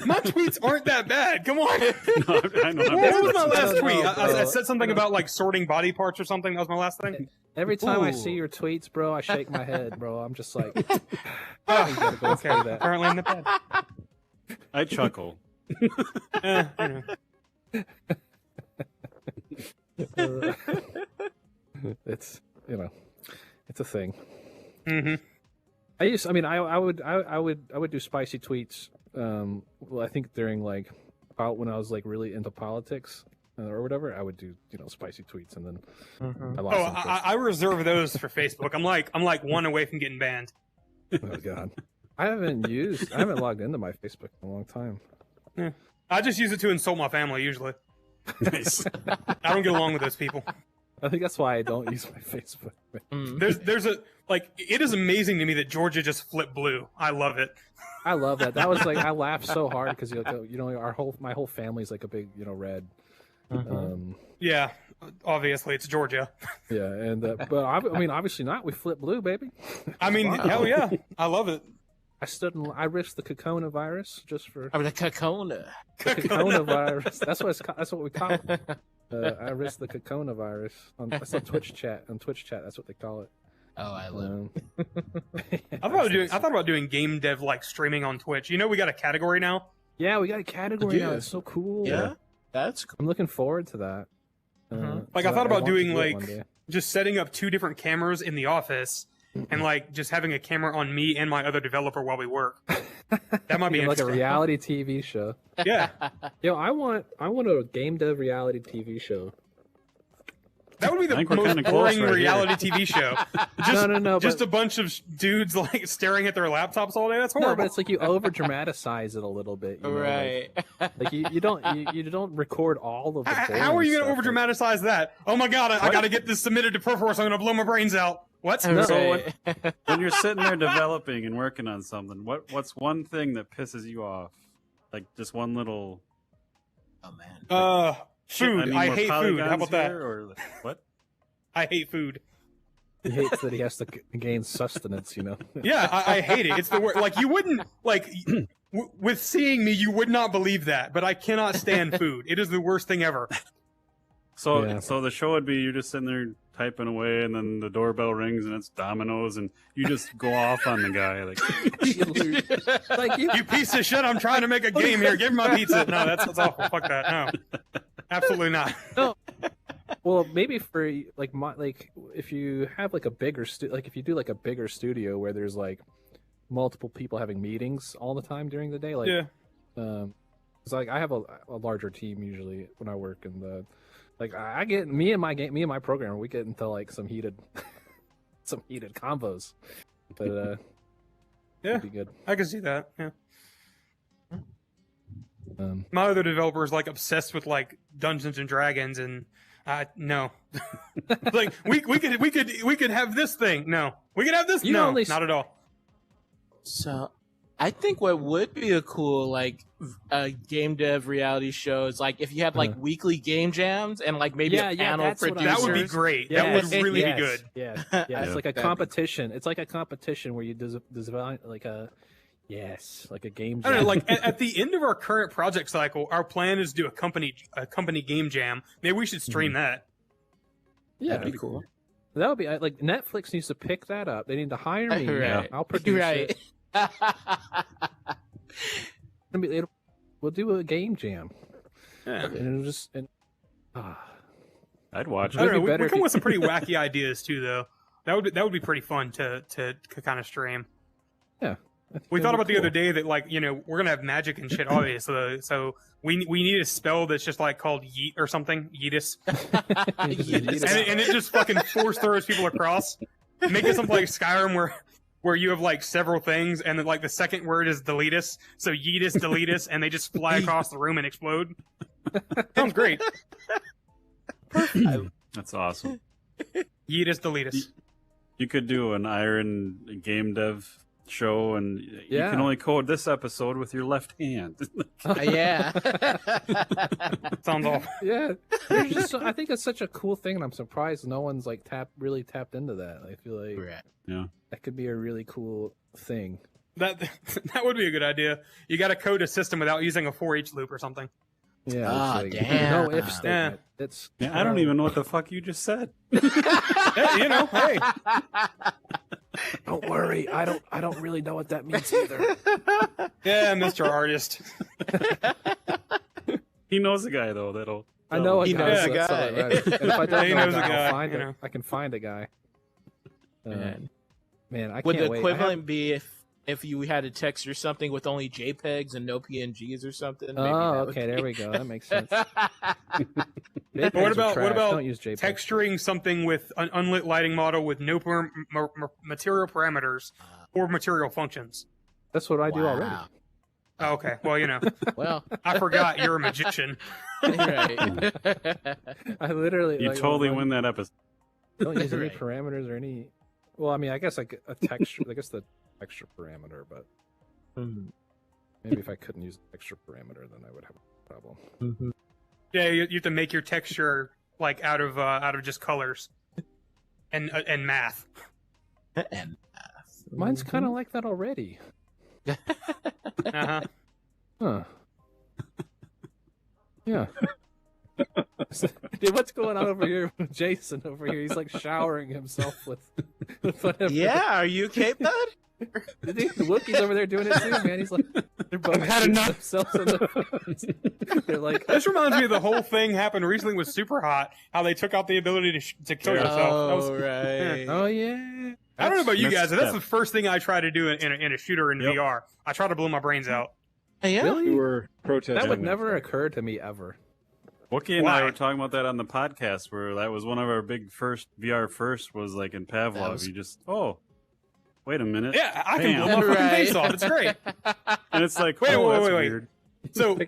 My tweets aren't that bad. Come on. No, I know. What was my I last don't tweet? know, I bro. said something about like sorting body parts or something. That was my last thing. every time I Ooh. see your tweets, bro, I shake my head, bro. I'm just like, Oh, you gotta go okay. through that. Apparently in the bed. I chuckle. It's it's a thing. Mm-hmm. I would do spicy tweets. Well, I think during like about when I was like really into politics or whatever, I would do spicy tweets, and then I lost Oh, interest. I reserve those for Facebook. I'm like one away from getting banned. Oh god, I haven't logged into my Facebook in a long time. I just use it to insult my family usually. Nice. I don't get along with those people. I think that's why I don't use my Facebook. Mm. There's it is amazing to me that Georgia just flipped blue. I love it. I love that. That was like I laughed so hard because my whole family's like a big red. Yeah, obviously it's Georgia. Yeah, and but obviously not. We flipped blue, baby. I mean, Wow. hell yeah, I love it. I risked the coronavirus just for I mean, the Kakona. the coronavirus. That's what we call it. I risked the coronavirus. That's on Twitch chat. On Twitch chat, that's what they call it. Oh, I live. I thought about doing game dev like streaming on Twitch. You know, we got a category now. Yeah, we got a category now. Yeah. It's so cool. Yeah, that's cool. I'm looking forward to that. Like I thought about want to doing do it like one day. just setting up 2 different cameras in the office and like just having a camera on me and my other developer while we work. That might be like a interesting. reality TV show. Yeah, Yo, I want a game dev reality TV show. that would be the I think we're most kinda close boring right reality TV show. Just, No, just but- a bunch of dudes like staring at their laptops all day. That's No, horrible. but it's like you over dramatize it a little bit. You know, Right. Like you don't record all of the. How are you going to boring over stuff, dramatize that? Oh my god, I got to get this submitted to Perforce. I'm going to blow my brains out. What? No. Right. When you're sitting there developing and working on something, what's one thing that pisses you off? Like just one little Oh man. Food. I more hate food. How polygons about that? here, or like, what? I hate food. He hates that he has to gain sustenance. You know. Yeah, I hate it. It's the worst. Like you wouldn't like with seeing me, you would not believe that. But I cannot stand food. It is the worst thing ever. So Yeah. so the show would be you just sitting there typing away, and then the doorbell rings, and it's Domino's, and you just go off on the guy like. Like You piece of shit! I'm trying to make a game here. Give me my pizza. No, that's awful. Fuck that. No, absolutely not. Well, maybe for like if you have like a bigger if you do like a bigger studio where there's like multiple people having meetings all the time during the day, like Yeah. it's like I have a larger team usually when I work, and like I get me and my programmer, we get into like some heated combos, but Yeah. it'd be good. I can see that. Yeah. Um, My other developer is like obsessed with like Dungeons and Dragons, and no, like we could have this thing. No, we could have this. You No, only- not at all. So, I think what would be a cool like game dev reality show is like if you had like weekly game jams and like maybe Yeah, a yeah, panel that's what I- That would be producers. great. yes, That would really yes, be good. Yeah, Yeah. it's like a That'd be competition. It's like a competition where you design like a game. I don't know. jam. Like at the end of our current project cycle, our plan is to do a company game jam. Maybe we should stream that. yeah, That'd be cool. That would be like Netflix needs to pick that up. They need to hire me. Right. I'll produce Right. it. We'll do a game jam, Yeah. and it'll just I'd watch I don't it. know. be We better come if with some pretty wacky ideas too, though. That would be pretty fun to kind of stream. yeah. We thought about the other day that like we're gonna have magic and shit, obviously. So we need a spell that's just like called Yeet or something, Yeetus, and it just fucking force throws people across. Make it something like Skyrim where you have like several things, and then like the second word is deletus, so Yeetus, deletus, and they just fly across the room and explode. Sounds great. That's awesome. Yeetus, deletus. You could do an Iron game dev show, and you Yeah. can only code this episode with your left hand. Yeah. Sounds awful. Yeah, there's just I think it's such a cool thing, and I'm surprised no one's like really tapped into that. I feel like Right. Yeah. that could be a really cool thing. That would be a good idea. You got to code a system without using a for-each loop or something. Yeah, Ah, it's damn. no if statement. It's Yeah, I don't even know what the fuck you just said. Yeah, hey. Don't worry, I don't really know what that means either. Yeah, Mr. Artist. He knows a guy though that'll. I know a He guy. knows so a that's guy. all that matters. And if I don't He know knows a a guy, guy, I'll find you it. know. I can find a guy. Man. Man, I Would can't the wait. equivalent be if you had to text or something with only JPEGs and no PNGs or something? Maybe Oh, that would okay, be- there we go. That makes sense. But JPEGs what are about trash. Don't use JPEGs. texturing something with an unlit lighting model with no material parameters or material functions? That's what I do already. Wow. Oh, okay, well, Well, I forgot you're a magician. right. I literally You like, totally don't win that episode. use any Right. parameters or any. Well, I mean, I guess like a texture. I guess the texture parameter, but maybe if I couldn't use the texture parameter, then I would have a problem. Yeah, you have to make your texture like out of just colors and math. And Mine's kind of like that already. Uh-huh. Huh. Yeah. Dude, what's going on over here with Jason over here? He's like showering himself with Whatever. Yeah, are you okay, bud? The Wookiee's over there doing it too, man. He's like, they're both had shooting enough. themselves in the face. They're like, This reminds me of the whole thing happened recently with Super Hot, how they took out the ability to kill yourself. That was- right. oh yeah. I don't know about you Next guys, but that's step. the first thing I try to do in a shooter in Yep. VR. I try to blow my brains out. Yeah. Really? We were protesting. That would never occur to me ever. Wookie and Why? I were talking about that on the podcast, where that was one of our big first VR first was like in Pavlov. That was- You just wait a minute, Yeah, I can Bam. blow my fucking Right. face off. It's great. and it's like Wait, oh, wait, that's wait, wait. weird. So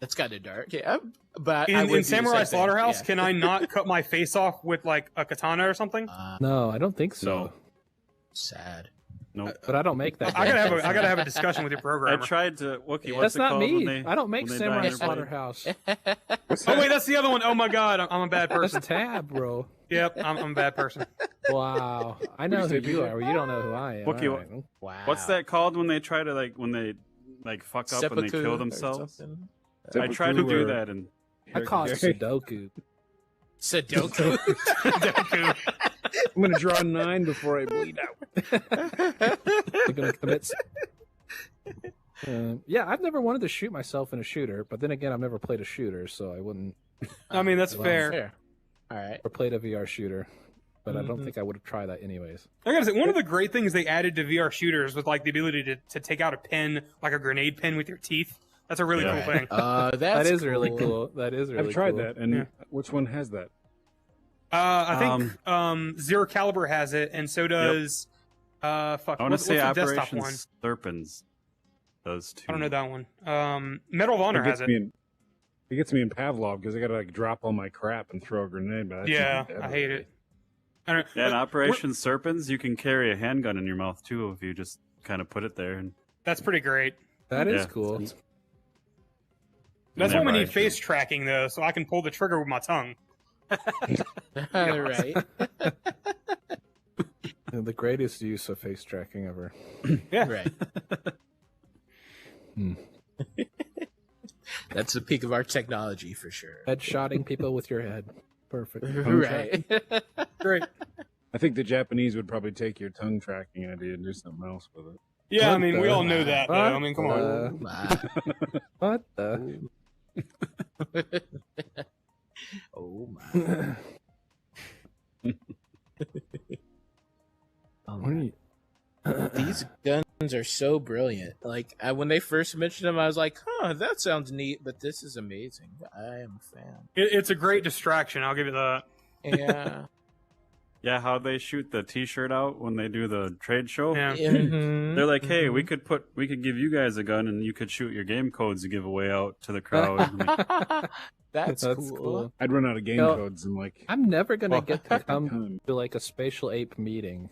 That's kind of dark. Yeah, but I would do in the Samurai same thing, Slaughterhouse, yeah. can I not cut my face off with like a katana or something? No, I don't think so. No. Sad. Nope. But I don't make that. I game. gotta have a discussion with your I programmer. tried to Wookie. Yeah. What's That's it not called me. when they- I don't make when they die Samurai in their blade? Slaughterhouse. Oh wait, that's the other one. Oh my god, I'm a bad person. That's Tab, bro. Yep, I'm a bad person. Wow. I know who you are. You don't know who I am. Wookie, All right. Wow. What's that called when they try to when they fuck up and they Seppuku kill or themselves? something? I tried to do that and I call it Sudoku. Sudoku. I'm going to draw 9 before I bleed out. They're gonna commit. Yeah, I've never wanted to shoot myself in a shooter, but then again, I've never played a shooter, so I wouldn't. I mean, that's Well, fair. All right. Or played a VR shooter, but I don't Mhm. think I would have tried that anyways. I gotta say, one of the great things they added to VR shooters was like the ability to take out a pen, like a grenade pen, with your teeth. That's a really Yeah. cool thing. That's That is really cool. That is really. I've tried cool. that, and Yeah. which one has that? I think Zero Caliber has it, and so does fuck. I want to what's say the desktop Operation one? Serpens does too. I don't know that one. Medal of Honor has it. It gets me in Pavlov because I got to drop all my crap and throw a grenade. But that's Yeah, not dead I hate already. it. I don't know. Yeah, in But Operation Serpens, you can carry a handgun in your mouth too if you just kind of put it there. And that's pretty great. That is Yeah. cool. That's Whenever why we I need shoot. face tracking though, so I can pull the trigger with my tongue. All right. The greatest use of face tracking ever. Yeah. Right. Hmm. That's the peak of our technology for sure. Headshotting people with your head. Perfect. Right. Great. I think the Japanese would probably take your tongue tracking idea and do something else with it. Yeah, I What mean, we the- all know that though. I mean, come on. Oh my. What the? Oh my. Oh, What are man. you- These guns are so brilliant. Like when they first mentioned them, I was like, "Huh, that sounds neat." But this is amazing. I am a fan. It's a great distraction. I'll give you that. Yeah. yeah, how they shoot the T-shirt out when they do the trade show. Yeah. Mhm. They're like, "Hey, Mhm. we could give you guys a gun, and you could shoot your game codes to give away out to the crowd." I'm like, That's, That's cool. cool. I'd run out of game No. codes and like I'm never gonna Well, get to half the come time. to like a spatial ape meeting.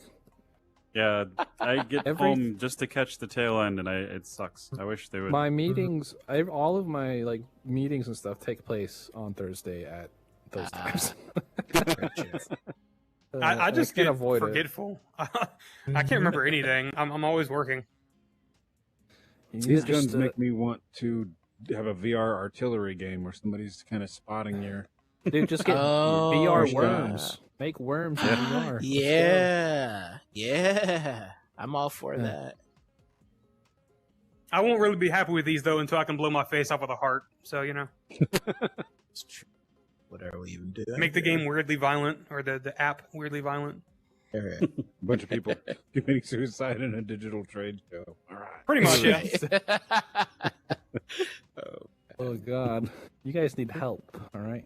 yeah, I get Every- home just to catch the tail end, and it sucks. I wish they would. My meetings, all of my like meetings and stuff take place on Thursday at those Ah. times. Gotcha. I just can't get avoid it. forgetful. I can't remember anything. I'm always working. You These just, guns make me want to have a VR artillery game where somebody's kind of spotting your. dude, just get Oh, VR yeah. worms. Make worms in VR. Let's go. Yeah. Yeah. I'm all for Yeah. that. I won't really be happy with these though until I can blow my face off with a heart. So you know, It's true. What are we even doing? make the game weirdly violent, or the app weirdly violent. All right. A bunch of people committing suicide in a digital trade show. All right. Pretty much, yeah. Oh god, you guys need help. All right.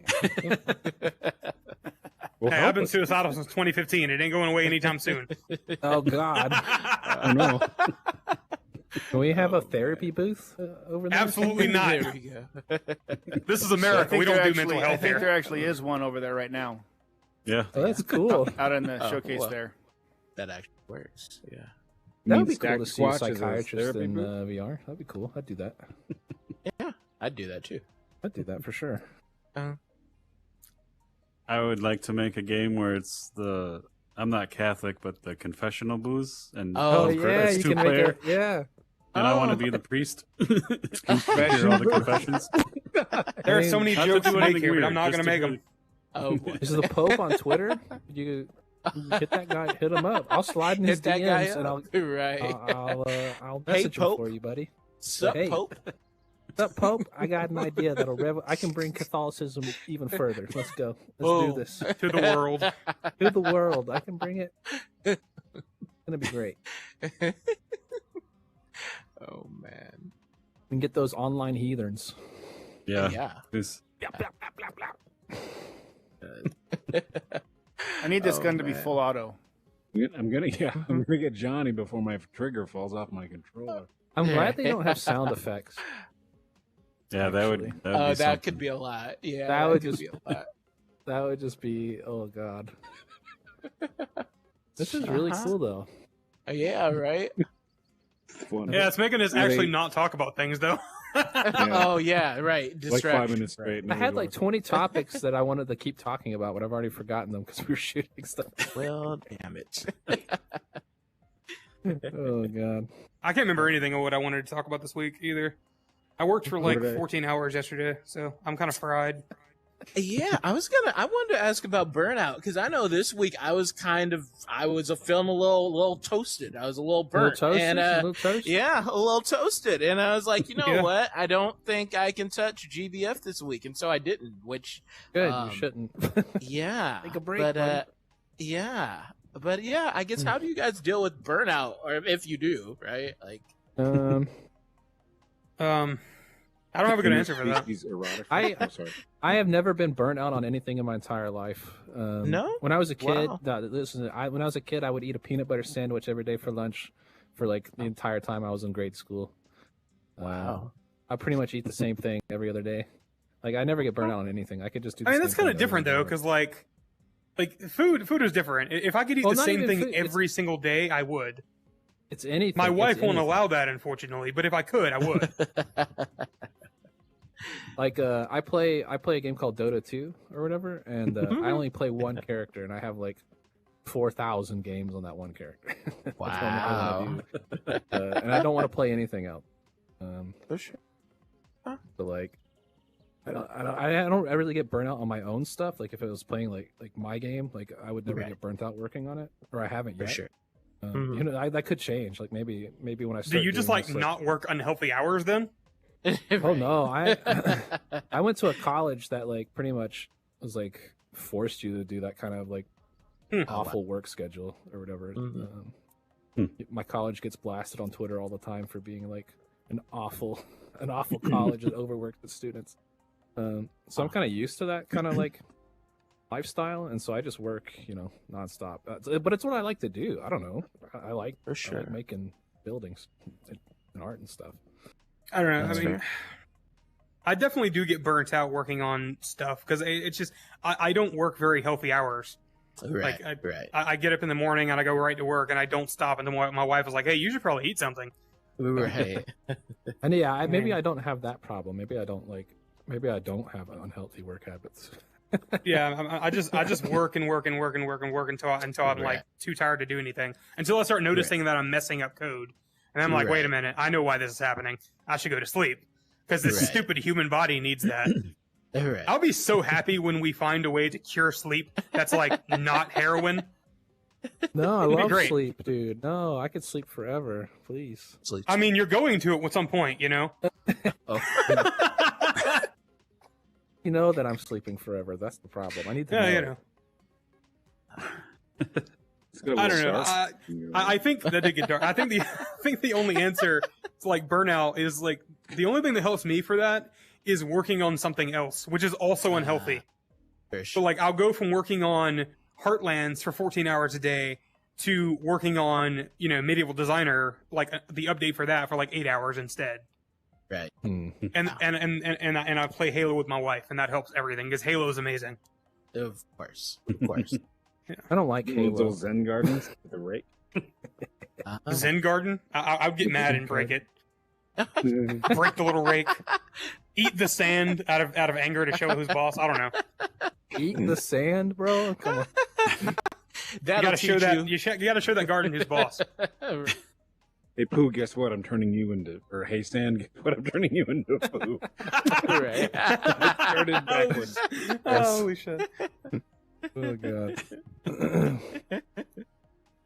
Well, Hey, help I've been us. suicidal since 2015. It ain't going away anytime soon. Oh god. Oh no. Can we have a therapy booth over there? Absolutely not. There we go. This is I America. think We don't there do actually- mental I health think here. there actually is one over there right now, yeah, Oh, that's cool. out in the Oh, showcase well. there. That actually works. Yeah. That Mean would be cool stacked to see a squatch as a psychiatrist therapy in booth? VR. That'd be cool. I'd do that. Yeah. I'd do that too. I'd do that for sure. I would like to make a game where it's the I'm not Catholic, but the confessional booze, and Oh, Oh, it's yeah, you can make two-player, it. Yeah. and I want to Oh. be the priest. Hear all the confessions. There are I so mean, many not to jokes do to make anything here, but weird, I'm not just going to make really- them. Oh boy. Is the Pope on Twitter? You Hit that guy. Hit him up. I'll slide in his Hit that guy DMs and up. I'll Right. I'll Hey, message him Pope. for you, buddy. Sup, Hey. Pope? What's up, Pope? I got an idea that'll I can bring Catholicism even further. Let's go. Let's do this To the world. to the world. I can bring it. It's gonna be great. Oh man. We can get those online heathens. Yeah. Yeah. This- I need this Oh, gun to be man. full auto. I'm gonna get Johnny before my trigger falls off my controller. I'm glad they don't have sound effects. yeah, that would. Actually. That, would be That something. could be a lot. Yeah. That would could just- be a lot. That would just be, oh god. This is really Uh-huh. cool though. Yeah, right? Fun. Yeah, it's making us actually not talk about things though. Oh yeah, right. like Distraction. 5 minutes straight. and I had it like was 20 topics that I wanted to keep talking about, but I've already forgotten them because we were shooting stuff. Well, damn it. Oh god. I can't remember anything of what I wanted to talk about this week either. I worked for like What did I- 14 hours yesterday, so I'm kind of fried. Yeah, I wanted to ask about burnout because I know this week I was feeling a little toasted. I was a little burnt. Little toasted? And, Little toasted? yeah, a little toasted. And I was like, you know Yeah. what? I don't think I can touch GBF this week. And so I didn't, which, Good, Um, you shouldn't. yeah. Take a break, But, buddy. yeah. But yeah, I guess how do you guys deal with burnout? Or if you do, right? Like, I don't have a good answer for that. Species erotic. I- I'm sorry. I have never been burnt out on anything in my entire life. No? When I was a kid, Wow. no, listen, when I was a kid, I would eat a peanut butter sandwich every day for lunch for like the entire time I was in grade school. Wow. I pretty much eat the same thing every other day. Like I never get burnt out on anything. I could just do. I mean, the that's same kind of thing over different and though, over. because like food is different. If I could eat Well, the not same even thing food, it's- every single day, I would. it's anything. My it's wife won't anything. allow that, unfortunately. But if I could, I would. Like I play a game called Dota 2 or whatever, and I only play one character, and I have like 4,000 games on that one character. That's what I wanna do. And I don't want to play anything else. For sure. So like, I don't really get burnt out on my own stuff. Like if I was playing like my game, like I would never Right. get burnt out working on it, or I haven't For yet. sure. You know, that could change. Like maybe when I Do start. you just doing like this, not work unhealthy hours then? Oh no, I went to a college that like pretty much was like forced you to do that kind of like awful work schedule or whatever. My college gets blasted on Twitter all the time for being like an awful college that overworked the students. So I'm kind of used to that kind of like lifestyle, and so I just work, nonstop. But it's what I like to do. I don't know. I like For I sure. like making buildings and art and stuff. I don't know. That's I mean, fair. I definitely do get burnt out working on stuff because it's just I don't work very healthy hours. Right. Like, right. I get up in the morning and I go right to work and I don't stop. And then my wife is like, "Hey, you should probably eat something." Right. And yeah, maybe I don't have that problem. Maybe I don't have unhealthy work habits. Yeah, I just work and work and work and work and work until I'm like Right. too tired to do anything. Until I start noticing that I'm messing up code, and I'm like, Right. wait a minute, I know why this is happening. I should go to sleep because this Right. stupid human body needs that. Right. I'll be so happy when we find a way to cure sleep that's like not heroin. No, I It'd be love great. sleep, dude. No, I could sleep forever, please. Sleep. I mean, you're going to at some point, you know. Oh. You know that I'm sleeping forever. That's the problem. I need to Yeah, know. you it. know. It's got a I little don't know. sauce. I think that did get dark. I think the only answer to like burnout is like the only thing that helps me for that is working on something else, which is also unhealthy. For So sure. like I'll go from working on Heartlands for 14 hours a day to working on Medieval Designer, like the update for that for like 8 hours instead. Right. Hmm. And I play Halo with my wife, and that helps everything because Halo is amazing. Of course. Of course. I don't like One of Halo. those Zen gardens with a rake. Zen Garden, I would get mad and break it. Break the little rake. Eat the sand out of anger to show who's boss. I don't know. Eating the sand, bro. Come on. You That'll gotta show teach that. you. You gotta show that garden who's boss. Hey, Pooh, guess what? I'm turning you into... Or, hey, Sand, guess what? I'm turning you into Pooh. Right. Started backwards. Holy shit! Oh god.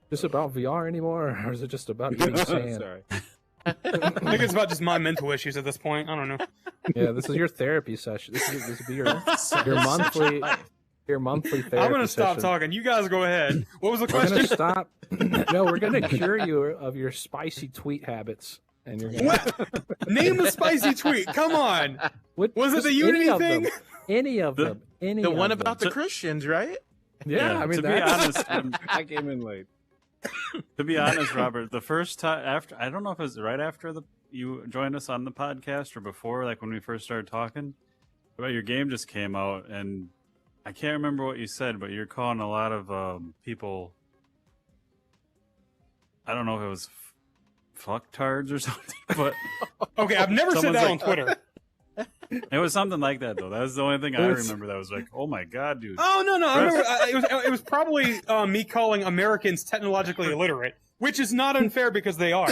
Just about VR anymore, or is it just about getting sand? Sorry. I think it's about just my mental issues at this point. I don't know. Yeah, this is your therapy session. This will be your monthly therapy. I'm gonna stop session. talking. You guys go ahead. What was the We're gonna question? stop. No, we're gonna cure you of your spicy tweet habits, and you're gonna. What? Name the spicy tweet. Come on. What, Was it just the Unity any of thing? them. Any of them. Any The of one them. about the Christians, right? Yeah, I mean to be that's. honest, I came in late. to be honest, Robert, the first time after I don't know if it was right after you joined us on the podcast or before, like when we first started talking about your game just came out, and I can't remember what you said, but you're calling a lot of people. I don't know if it was fucktards or something, but Okay, I've never said Someone's that like- on Twitter. it was something like that though. That was the only thing I remember that was like, oh my god, dude. Oh no, I Press- remember. It was probably me calling Americans technologically illiterate, which is not unfair because they are.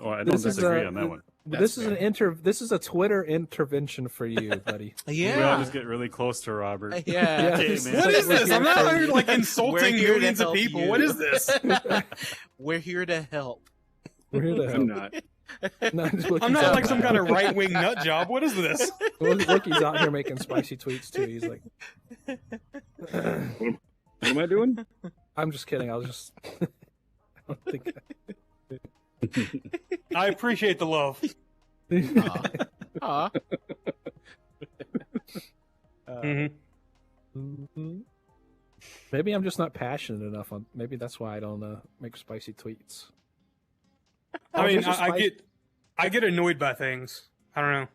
Oh, I don't This is disagree a- on that one. This is a Twitter intervention for you, buddy. We all Yeah. just get really close to Robert. Yeah. Okay, just- man. What is this? I'm not out here like We're insulting here to millions of help people. you. What is this? We're here to help. We're here to I'm help. not. I'm not like some kind of right wing nut job. What is this? Look, he's out here making spicy tweets too. He's like, What am I doing? I'm just kidding. I was just. I don't think. I appreciate the love. Aw. Mhm. Maybe I'm just not passionate enough on. Maybe that's why I don't make spicy tweets. I mean, There's a I get annoyed by things. I don't know.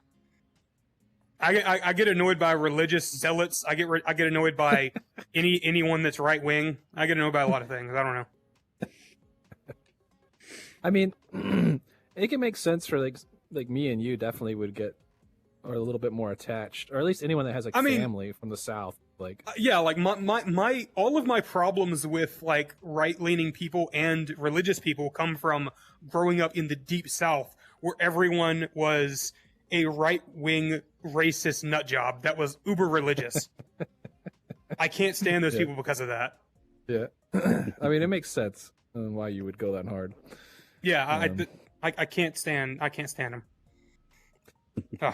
I get annoyed by religious zealots. I get annoyed by anyone that's right wing. I get annoyed by a lot of things. I don't know. I mean, it can make sense for like me and you definitely would get, or a little bit more attached, or at least anyone that has like I mean- family from the South. Like, Yeah, like my all of my problems with like right leaning people and religious people come from growing up in the deep South, where everyone was a right wing racist nut job that was uber religious. I can't stand those Yeah. people because of that. yeah, I mean, it makes sense why you would go that hard. Yeah, Um, I can't stand them. Ugh.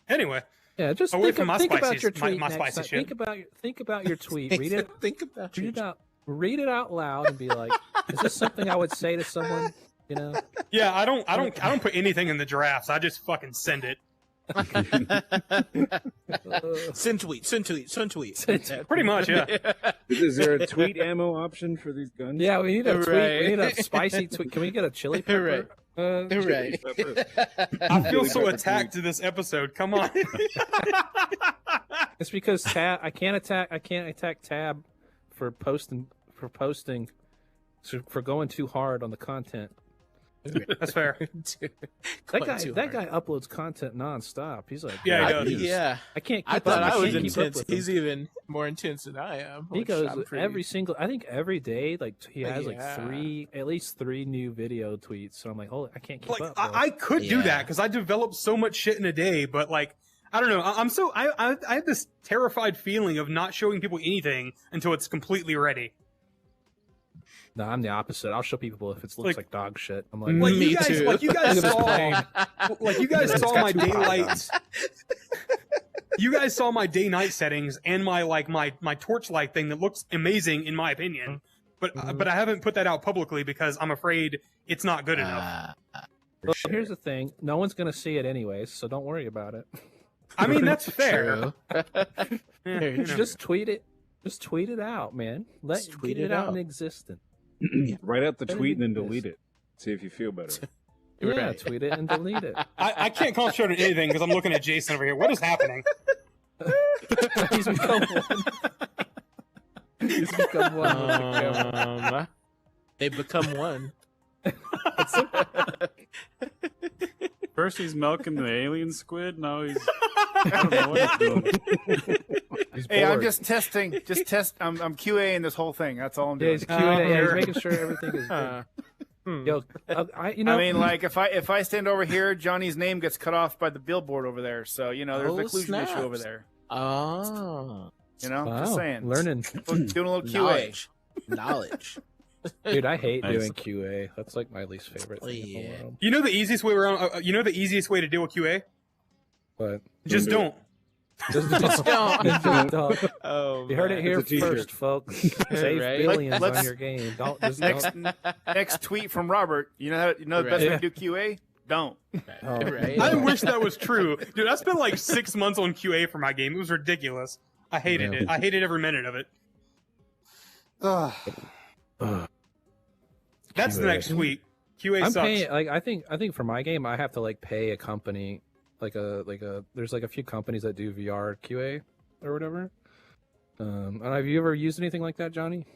Anyway, Yeah, just Away think, from my think about spices, your my tweet next spicy time. shit. Think about your tweet. Read it. Think about Read your it out. Read it out loud and be like, "Is this something I would say to someone?" You know. yeah, I don't put anything in the drafts. I just fucking send it. Send tweet. Pretty much, yeah. Is there a tweet ammo option for these guns? Yeah, we need a tweet. Right. We need a spicy tweet. Can we get a chili pepper? Right. Right. I feel so attacked to this episode. Come on. It's because Tab. I can't attack Tab for posting for going too hard on the content. That's fair. That guy uploads content nonstop. He's like, Yeah, he God, does. Yeah. I can't. Keep I thought up. I was can't keep up intense. with him. He's even more intense than I am. He which goes I'm pretty- every single. I think every day, like he has Yeah. like at least three new video tweets. So I'm like, holy, I can't keep Like up. bro. I could do Yeah. that because I develop so much shit in a day, but like I don't know. I have this terrified feeling of not showing people anything until it's completely ready. No, I'm the opposite. I'll show people if it looks Like- like dog shit. I'm like, Like Me you guys, too. like you guys Look at this saw, plane. like you guys It's saw got my two hot daylight. dogs. You guys saw my day night settings and my torchlight thing that looks amazing in my opinion, but I haven't put that out publicly because I'm afraid it's not good enough. well, here's the thing: no one's gonna see it anyways, so don't worry about it. I mean that's fair. True. Yeah, you know. Just tweet it. Just tweet it out, man. Just tweet Get it it out out. in existence. Write out the Let it tweet and then exist. delete it. See if you feel better. Yeah, Right. tweet it and delete it. I can't concentrate on anything because I'm looking at Jason over here. What is happening? He's become one. He's become one with the camera. They become one. First he's milking the alien squid, now he's I don't know what he's doing. He's Hey, I'm bored. just testing. I'm QAing this whole thing. That's all I'm Yeah, doing. he's Q&A. Yeah, he's sure. making sure everything is good. Yo, I mean, like if I stand over here, Johnny's name gets cut off by the billboard over there. So there's Oh, the occlusion issue over snaps. there. Oh. You know, Wow, just saying. learning. Doing a little QA. Knowledge. Dude, I hate Nice. doing QA. That's like my least favorite thing in Yeah. the world. You know the easiest way around. You know the easiest way to deal with QA? But Just do it. don't. just don't. don't. Oh, You heard it man. here It's a t-shirt. first, folks. Save Right? billions Let's- on your game. Don't just Next, don't. next tweet from Robert. You know the best way to do QA? Don't. Oh, Right? I wish that was true, dude. I spent like 6 months on QA for my game. It was ridiculous. I hated Yeah. it. I hated every minute of it. Ugh. That's the QA. next tweet. QA I'm sucks. paying. Like I think for my game, I have to like pay a company, like a There's like a few companies that do VR QA or whatever. And have you ever used anything like that, Johnny?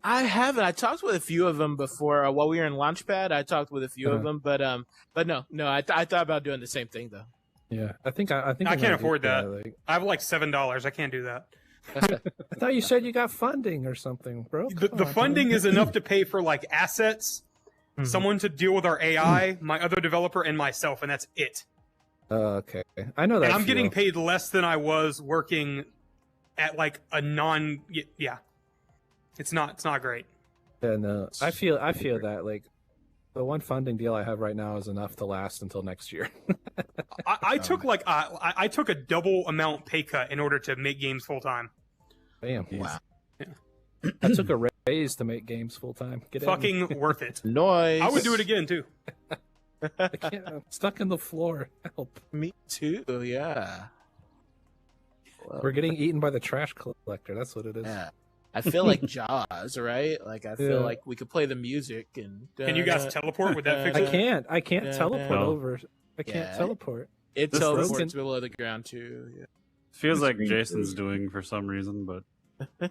I haven't. I talked with a few of them before while we were in Launchpad. I talked with a few of them, but no. I thought about doing the same thing though. Yeah, I think I I can't afford that. Like, I have like $7. I can't do that. I thought you said you got funding or something, bro. The Come on, funding man. is enough to pay for like assets, someone to deal with our AI, my other developer, and myself, and that's it. Okay, I know that. And I'm getting feel. paid less than I was working at like a non. Yeah, it's not great. Yeah, no, I feel that like the one funding deal I have right now is enough to last until next year. I took like I took a double amount pay cut in order to make games full time. Damn. Wow. I took a raise to make games full time. Get in. Fucking worth it. Noise. I would do it again too. I can't. I'm stuck in the floor. Help. Me too. Yeah. We're getting eaten by the trash collector. That's what it is. Yeah. I feel like Jaws, right? Like I feel Yeah. like we could play the music and. Can you guys teleport? Would that fix I it? can't. I can't Yeah, teleport no. over. I can't Yeah. teleport. It This- teleports below the ground too. Yeah. Feels like Screen Jason's freeze. doing for some reason, but Yeah,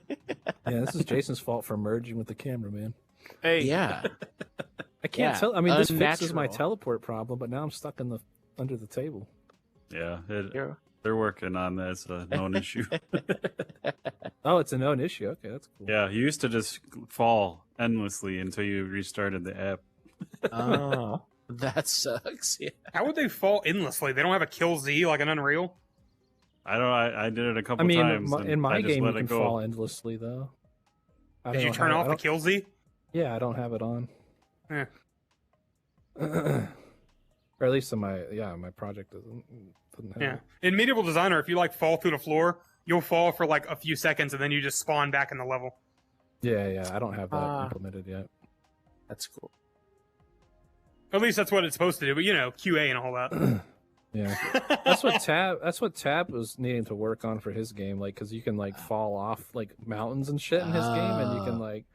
this is Jason's fault for merging with the camera, man. Hey, Yeah. I can't Yeah, tell. I mean, this fixes my unnatural. teleport problem, but now I'm stuck in the under the table. yeah, Yeah. they're working on that. It's a known issue. Oh, it's a known issue. Okay, that's cool. Yeah, you used to just fall endlessly until you restarted the app. Oh, that sucks. Yeah. How would they fall endlessly? They don't have a kill Z like an Unreal. I don't. I did it a couple I mean, times. in and my I just game, you let can it go. fall endlessly, though. I Did you don't turn have- I off the don't- kill Z? Yeah, I don't have it on. Eh. Or at least in my project doesn't have Yeah. it. In Medieval Designer, if you like fall through the floor, you'll fall for like a few seconds and then you just spawn back in the level. Yeah, I don't have that Ah. implemented yet. That's cool. At least that's what it's supposed to do. But you know, QA and all that. Yeah, that's what Tab was needing to work on for his game, like because you can like fall off like mountains and shit in his game, and you can like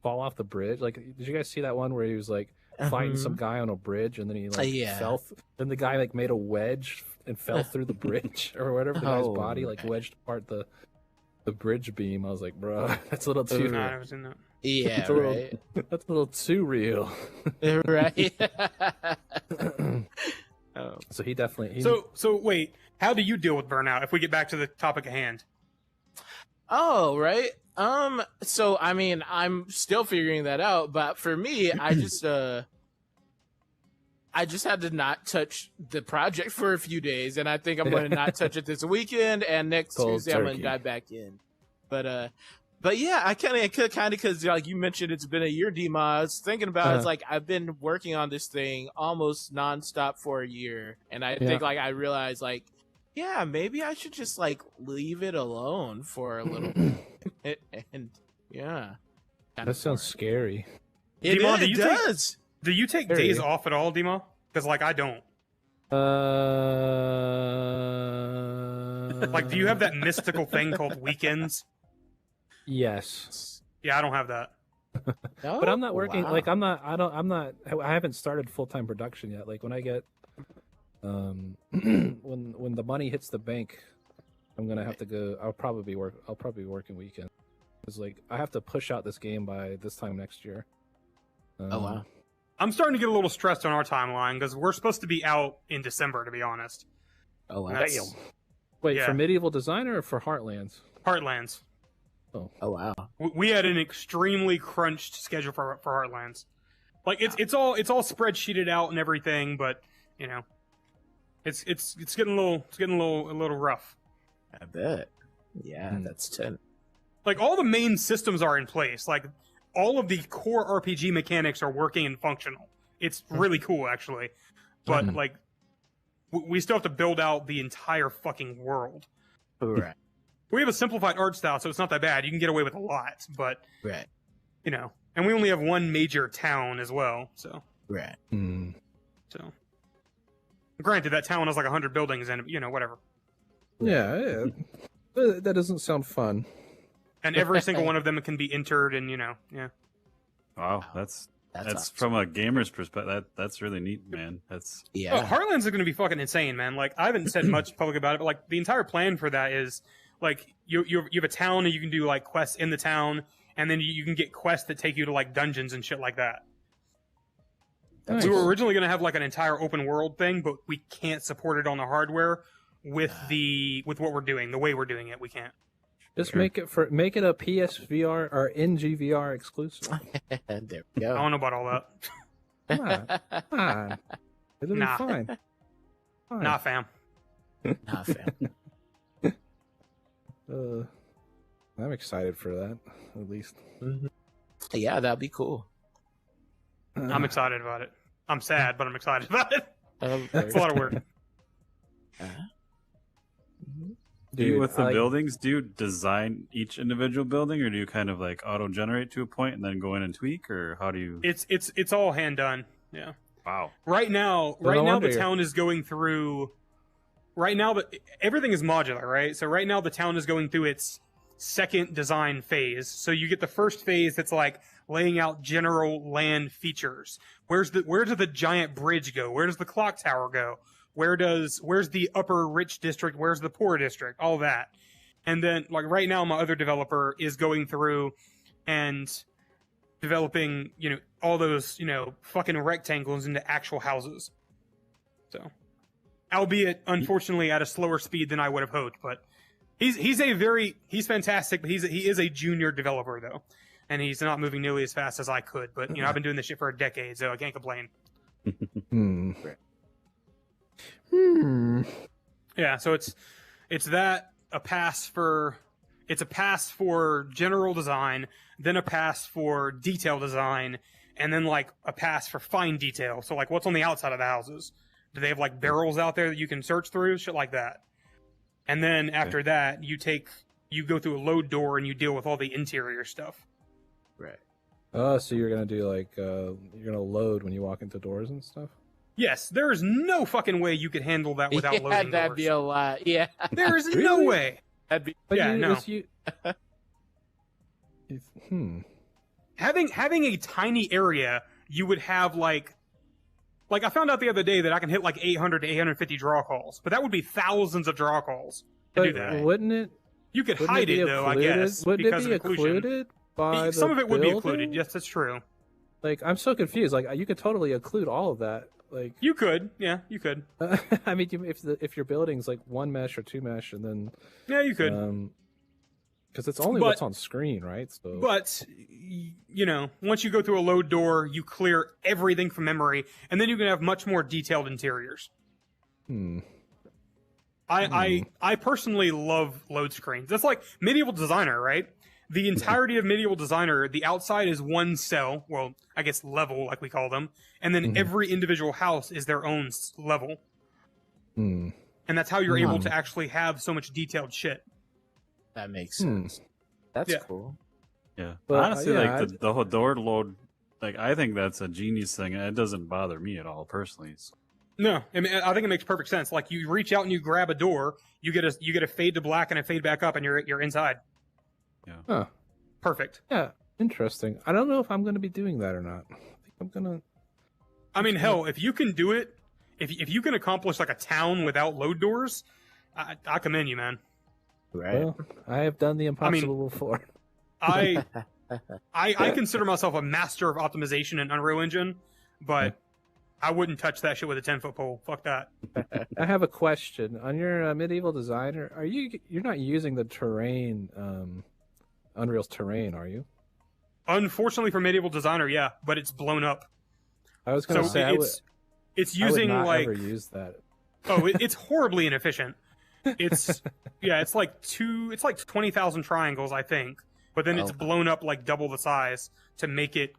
fall off the bridge. Like, did you guys see that one where he was like fighting some guy on a bridge, and then he like Yeah. fell? Then the guy like made a wedge and fell through the bridge or whatever. The guy's Oh, body like wedged apart the bridge beam. I was like, bro, that's a little too. No, I was in that. Yeah, It's a little- right. That's a little too real. Right. Oh. So he definitely. So wait, how do you deal with burnout? If we get back to the topic at hand, Oh, right. So I mean, I'm still figuring that out, but for me, I just had to not touch the project for a few days, and I think I'm going to not touch it this weekend, and next Cold Tuesday I'm going turkey. to dive back in. But yeah, I kind of because like you mentioned, it's been a year, Dima. I was thinking about it's like I've been working on this thing almost nonstop for a year, and I think like I realized like, yeah, maybe I should just like leave it alone for a little bit, and yeah, that sounds scary. it, Dima, is, do it you think- does. do you take Very. days off at all, Dima? Because like I don't. Like, do you have that mystical thing called weekends? Yes. Yeah, I don't have that. But I'm not working. Wow. Like I haven't started full time production yet. Like when I get, when the money hits the bank, I'm gonna have to go. I'll probably be working weekend. Cause like I have to push out this game by this time next year. Oh wow. I'm starting to get a little stressed on our timeline because we're supposed to be out in December, to be honest. Oh wow. That's Wait, Yeah. for Medieval Designer or for Heartlands? Heartlands. Oh wow. We had an extremely crunched schedule for Heartlands. Like it's all spreadsheeted out and everything, but you know, it's getting a little rough. I bet. Yeah, that's 10. Like all the main systems are in place. Like all of the core RPG mechanics are working and functional. It's really cool, actually. But like, we still have to build out the entire fucking world. Right. We have a simplified art style, so it's not that bad. You can get away with a lot, but Right. you know, and we only have one major town as well. So Right. so, granted, that town has like 100 buildings and you know whatever. Yeah, that doesn't sound fun. And every single one of them can be entered, and you know, yeah. Wow, that's awesome. from a gamer's perspective. That's really neat, man. That's Oh, Yeah. Heartlands is going to be fucking insane, man. Like, I haven't said much public about it, but like the entire plan for that is like you have a town and you can do like quests in the town, and then you can get quests that take you to like dungeons and shit like that. Nice. We were originally going to have like an entire open world thing, but we can't support it on the hardware with what we're doing, the way we're doing it. We can't. Just Sure. make it a PSVR or NGVR exclusive. There we I go. don't know about all that. Come on. It'll Nah. be fine. Fine. Nah, fam. Nah, fam. I'm excited for that, at least. Yeah, that'd be cool. I'm excited about it. I'm sad, but I'm excited about it. Um, It's a lot of work. do you, Dude, with the I like- buildings. Do you design each individual building, or do you kind of like auto generate to a point and then go in and tweak, or how do you? It's all hand done. Yeah. Wow. Right now, Well, no the wonder. town is going through. Right now, everything is modular, right? So right now, the town is going through its second design phase. So you get the first phase that's like laying out general land features. Where does the giant bridge go? Where does the clock tower go? Where's the upper rich district? Where's the poor district? All that. And then, like right now, my other developer is going through and developing, you know, all those, you know, fucking rectangles into actual houses. So, albeit unfortunately at a slower speed than I would have hoped, but he's fantastic, but he is a junior developer though, and he's not moving nearly as fast as I could. But you know, I've been doing this shit for a decade, so I can't complain. Yeah, so it's a pass for general design, then a pass for detail design, and then like a pass for fine detail. So like what's on the outside of the houses? Do they have like barrels out there that you can search through? Shit like that. And then after that, you go through a load door and you deal with all the interior stuff. Right. Oh, so you're gonna do like you're gonna load when you walk into doors and stuff? Yes, there is no fucking way you could handle that without loading that'd doors. be a lot. Yeah. There is no Really? way. That'd be. But Yeah, you, no. Having a tiny area, you would have like I found out the other day that I can hit like 800 to 850 draw calls, but that would be thousands of draw calls to do But that. wouldn't it? You could Wouldn't hide it be it though, I occluded? guess, Wouldn't because it be of inclusion. occluded by Some the of it would be building? occluded. Yes, that's true. Like I'm so confused. Like you could totally occlude all of that. Like You could, yeah, you could, I mean, if your building's like one mesh or two mesh, and then yeah, you could. because it's only But- what's on screen, right? So But you know, once you go through a load door, you clear everything from memory, and then you can have much more detailed interiors. I personally love load screens. That's like Medieval Designer, right? The entirety of Medieval Designer, the outside is one cell, well, I guess level, like we call them, and then every individual house is their own level. And that's how you're able to actually have so much detailed shit. That makes sense. That's Yeah. cool. Yeah. But, Honestly, yeah, like the whole door load, like I think that's a genius thing, and it doesn't bother me at all personally. So, No, I mean, I think it makes perfect sense. Like you reach out and you grab a door, you get a fade to black and a fade back up, and you're inside. Huh. Perfect. Yeah, interesting. I don't know if I'm going to be doing that or not. I think I'm gonna. I mean, hell, if you can do it, if you can accomplish like a town without load doors, I commend you, man. Right. Well, I have done the impossible before. I consider myself a master of optimization in Unreal Engine, but I wouldn't touch that shit with a 10-foot pole. Fuck that. I have a question on your Medieval Designer. You're not using the terrain, Unreal's terrain, are you? Unfortunately for Medieval Designer, yeah, but it's blown up. I was going to So say it's I would using not like ever use that. it's horribly inefficient. It's it's like 20,000 triangles, I think. But then it's blown up like double the size to make it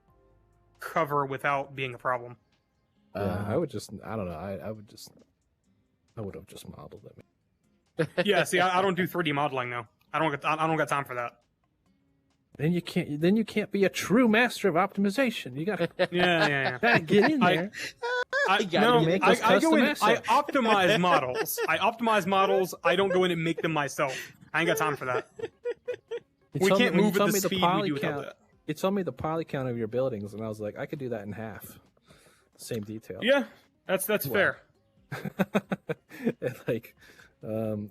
cover without being a problem. Yeah, I would don't know. I would have just modeled it. Yeah, see, I don't do 3D modeling though. I don't got time for that. Then you can't be a true master of optimization. You gotta Yeah. gotta get in there. I gotta go make in. those custom I assets. optimize models. I don't go in and make them myself. I ain't got time for that. We can't move at the speed we do without that. You told me the poly count of your buildings, and I was like, I could do that in half. Same detail. Yeah, that's fair. Like,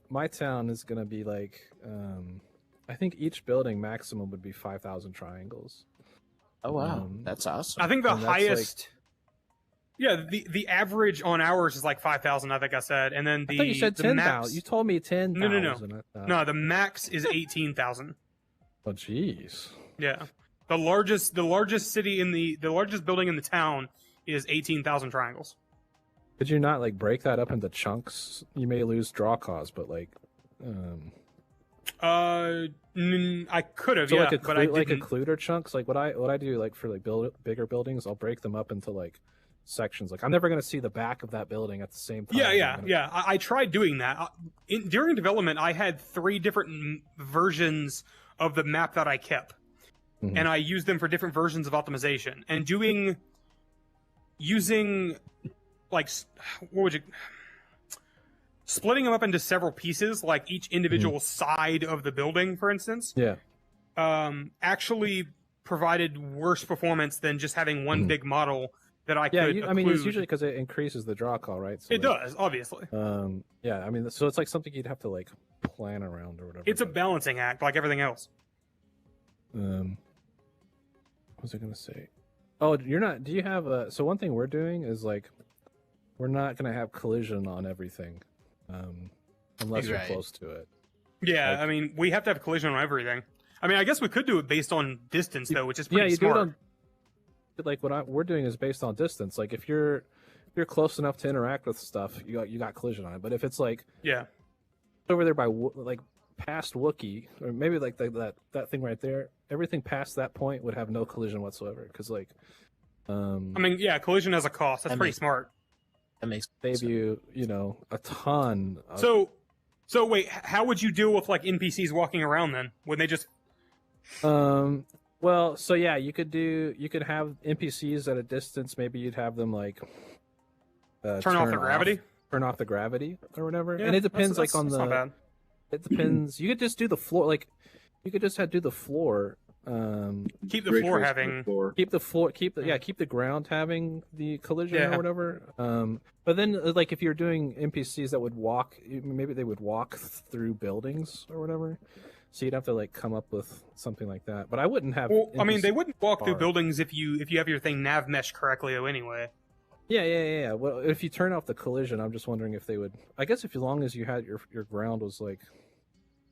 my town is gonna be like, I think each building maximum would be 5,000 triangles. Oh wow, that's awesome. I think the And that's highest. The average on ours is like 5,000. I think I said, and then I thought you said the 10,000. max. You told me 10,000. No. No, the max is 18,000. Oh, jeez. Yeah, the largest building in the town is 18,000 triangles. Could you not like break that up into chunks? You may lose draw cost, but like, I could have, so yeah, like but I didn't. occluder chunks. Like what I do like for like bigger buildings, I'll break them up into like sections. Like I'm never gonna see the back of that building at the same time. Yeah. I tried doing that. During development, I had 3 different versions of the map that I kept, Mhm. and I used them for different versions of optimization. And using like what would you splitting them up into several pieces, like each individual side of the building, for instance. Yeah. Actually provided worse performance than just having one big model that I could. I mean, it's occlude. usually because it increases the draw call, right? So It like, does, obviously. Yeah, I mean, so it's like something you'd have to like plan around or whatever. It's a but, balancing act, like everything else. what was I gonna say? Oh, you're not. Do you have a? So one thing we're doing is like, we're not gonna have collision on everything, unless you're Right. close to it. Yeah, Like- I mean, we have to have collision on everything. I mean, I guess we could do it based on distance, though, which is Yeah, pretty you smart. do it on. Like we're doing is based on distance. Like if you're close enough to interact with stuff, you got collision on it. But if it's like Yeah, over there by like past Wookiee, or maybe like that thing right there, everything past that point would have no collision whatsoever. Because like, I mean, yeah, collision has a cost. That's That pretty makes- smart. That makes save sense. you a ton. Of, So wait, how would you deal with like NPCs walking around then? Would they just? Well, so yeah, you could have NPCs at a distance. Maybe you'd have them like Turn off the gravity? turn off the gravity or whatever. Yeah, And it depends that's like on not the. bad. It depends. You could just do the floor. Like you could just do the floor. Keep the Ray floor trace having. the floor. Keep the floor. Keep the ground having the collision Yeah. or whatever. But then like if you're doing NPCs that would walk, maybe they would walk through buildings or whatever. So you'd have to like come up with something like that. But I wouldn't have. Well, I mean, they NPCs wouldn't walk through far. buildings if you have your thing nav mesh correctly, though. Anyway. Yeah. Well, if you turn off the collision, I'm just wondering if they would. I guess if as long as you had your ground was like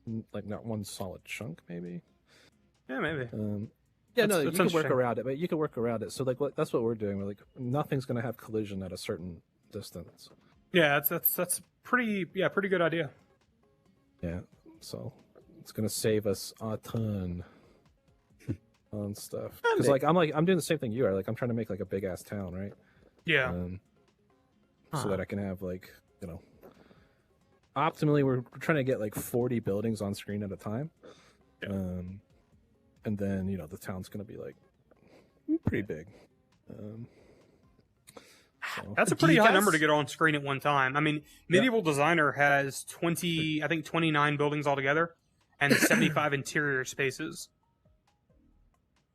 not one solid chunk, maybe. Yeah, maybe. Yeah, That's- no, that's you could work interesting. around it, but you could work around it. So like, that's what we're doing. We're like, nothing's gonna have collision at a certain distance. Yeah, that's pretty good idea. Yeah, so it's gonna save us a ton on stuff. Because I'm doing the same thing you are. Like I'm trying to make like a big ass town, right? Yeah. So that I can have like optimally we're trying to get like 40 buildings on screen at a time. Yeah. And then the town's gonna be like pretty big. So. That's a pretty high number to get on screen at one time. I mean, Medieval Designer has 29 buildings altogether, and 75 interior spaces.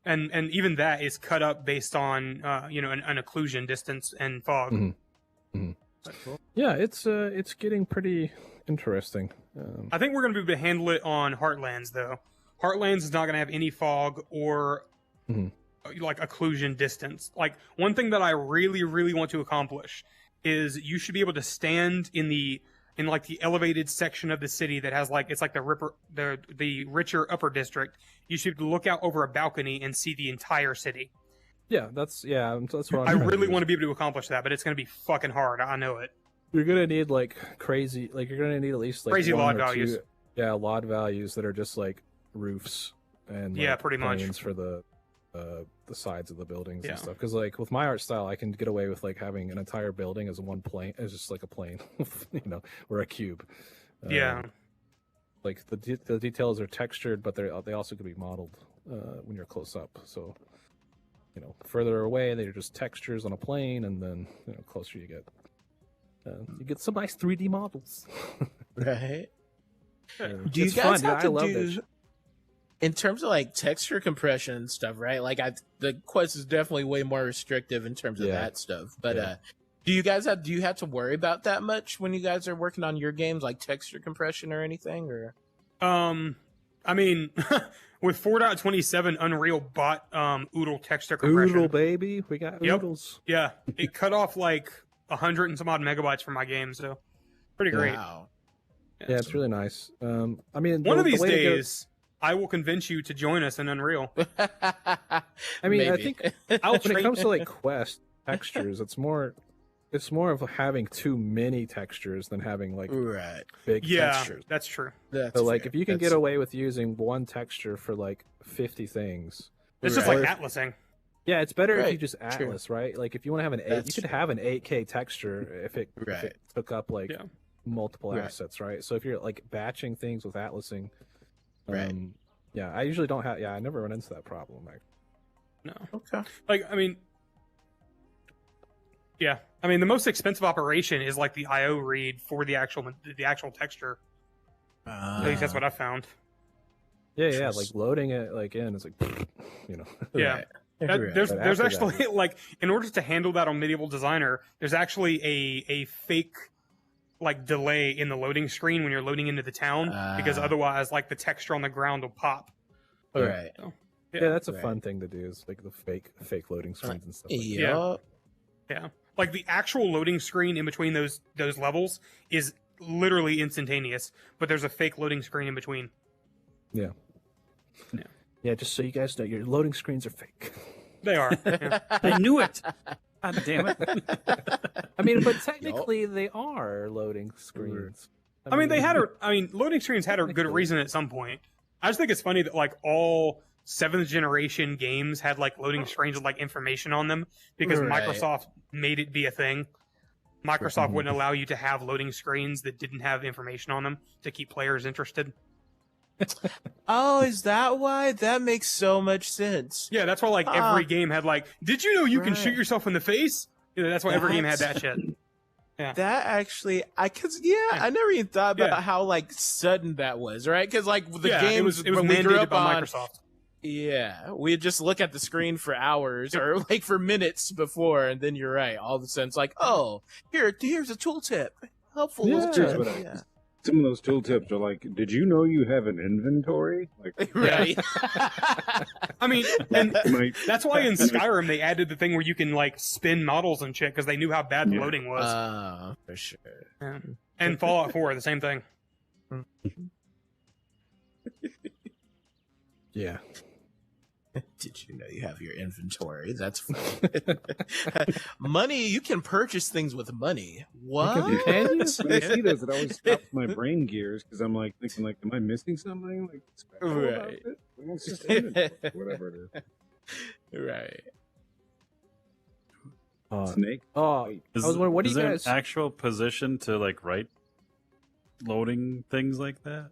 And even that is cut up based on an occlusion distance and fog. Mhm. Mhm. Yeah, it's getting pretty interesting. I think we're going to be able to handle it on Heartlands, though. Heartlands is not going to have any fog or Mhm. like occlusion distance. Like one thing that I really, really want to accomplish is you should be able to stand in the elevated section of the city that has like it's like the richer upper district. You should look out over a balcony and see the entire city. Yeah, that's what I I'm really want to be able to accomplish that, but it's going to be fucking hard. I know it. You're gonna need like crazy, like you're gonna need at least like Crazy one LOD or values. two, yeah, LOD values that are just like roofs and Yeah, like, pretty much. planes for the sides of the buildings Yeah. and stuff. Because like with my art style, I can get away with like having an entire building as one plane, as just like a plane, you know, or a cube. Yeah. Like the details are textured, but they also could be modeled when you're close up. So, you know, further away, they're just textures on a plane, and then you know, closer you get some nice 3D models. Right. Do you It's guys fun, have I to love do that shit. in terms of like texture compression and stuff, right? Like the Quest is definitely way more restrictive in terms of Yeah. that stuff. But Yeah. do you have to worry about that much when you guys are working on your games, like texture compression or anything? Or I mean, with 4.27, Unreal bought Oodle texture compression. Oodle, baby, we got Yep. oodles. Yeah, it cut off like 100 and some odd megabytes from my game, so pretty great. wow. Yeah, it's really nice. I mean, One of the these way to get- days, I will convince you to join us in Unreal. I mean, I Maybe. think I'll when it train. comes to like Quest textures, it's more of having too many textures than having like right. big Yeah, textures. that's true. That's So like fair. if you can That's- get away with using one texture for like 50 things, It's just Right. like atlasing. yeah, it's better if you Right, just true. atlas, right? Like if you want to have an 8, That's you could true. have an 8K texture if it Right. took up like Yeah. multiple Right. assets, right? So if you're like batching things with atlasing, Right. yeah, I usually don't have. Yeah, I never run into that problem. No, Okay. like I mean, yeah, I mean the most expensive operation is like the IO read for the actual texture. At least that's what I found. Yeah, yeah, Interest- like loading it like in, it's like, you know. Yeah. Right. There's But there's after that- actually like in order to handle that on Medieval Designer, there's actually a fake like delay in the loading screen when you're loading into the town because Ah. otherwise like the texture on the ground will pop. Right. Yeah, that's a Right. fun thing to do. Is like the fake loading screens and stuff. Like that. Yeah. Yeah. Like the actual loading screen in between those levels is literally instantaneous, but there's a fake loading screen in between. Yeah, just so you guys know, your loading screens are fake. They are. Yeah. I knew it. God damn it. I mean, but technically they are loading screens. I mean, loading screens had a good Technically. reason at some point. I just think it's funny that like all 7th generation games had like loading screens with like information on them because Right. Microsoft made it be a thing. Microsoft Mhm. wouldn't allow you to have loading screens that didn't have information on them to keep players interested. Oh, is that why? That makes so much sense. Yeah, that's why like Ah. every game had like, did you know you can Right. shoot yourself in the face? You know, that's why every game had that shit. That actually, I never even thought about Yeah. how like sudden that was, right? Because like the Yeah, games it was when we grew mandated up by on, Microsoft. yeah, we'd just look at the screen for hours or like for minutes before, and then you're right. All of a sudden, it's like, oh, here's a tooltip, helpful. Yeah. little Here's tip. what I- Yeah. Some of those tooltips are like, did you know you have an inventory? Like, Right. I mean, and you might, that's why in Skyrim they added the thing where you can like spin models and shit because they knew how bad the Yeah. loading was. For sure. Yeah. And Fallout 4, the same thing. Yeah. Did you know you have your inventory? That's funny. Money, you can purchase things with money. What? Can you? when I see those, it always stops my brain gears because I'm like thinking, like, am I missing something? Like, special about Right. it? Well, it's just inventory, whatever it is. Right. Snake. Oh, I was wondering, what do is you there guys? an actual position to like write loading things like that?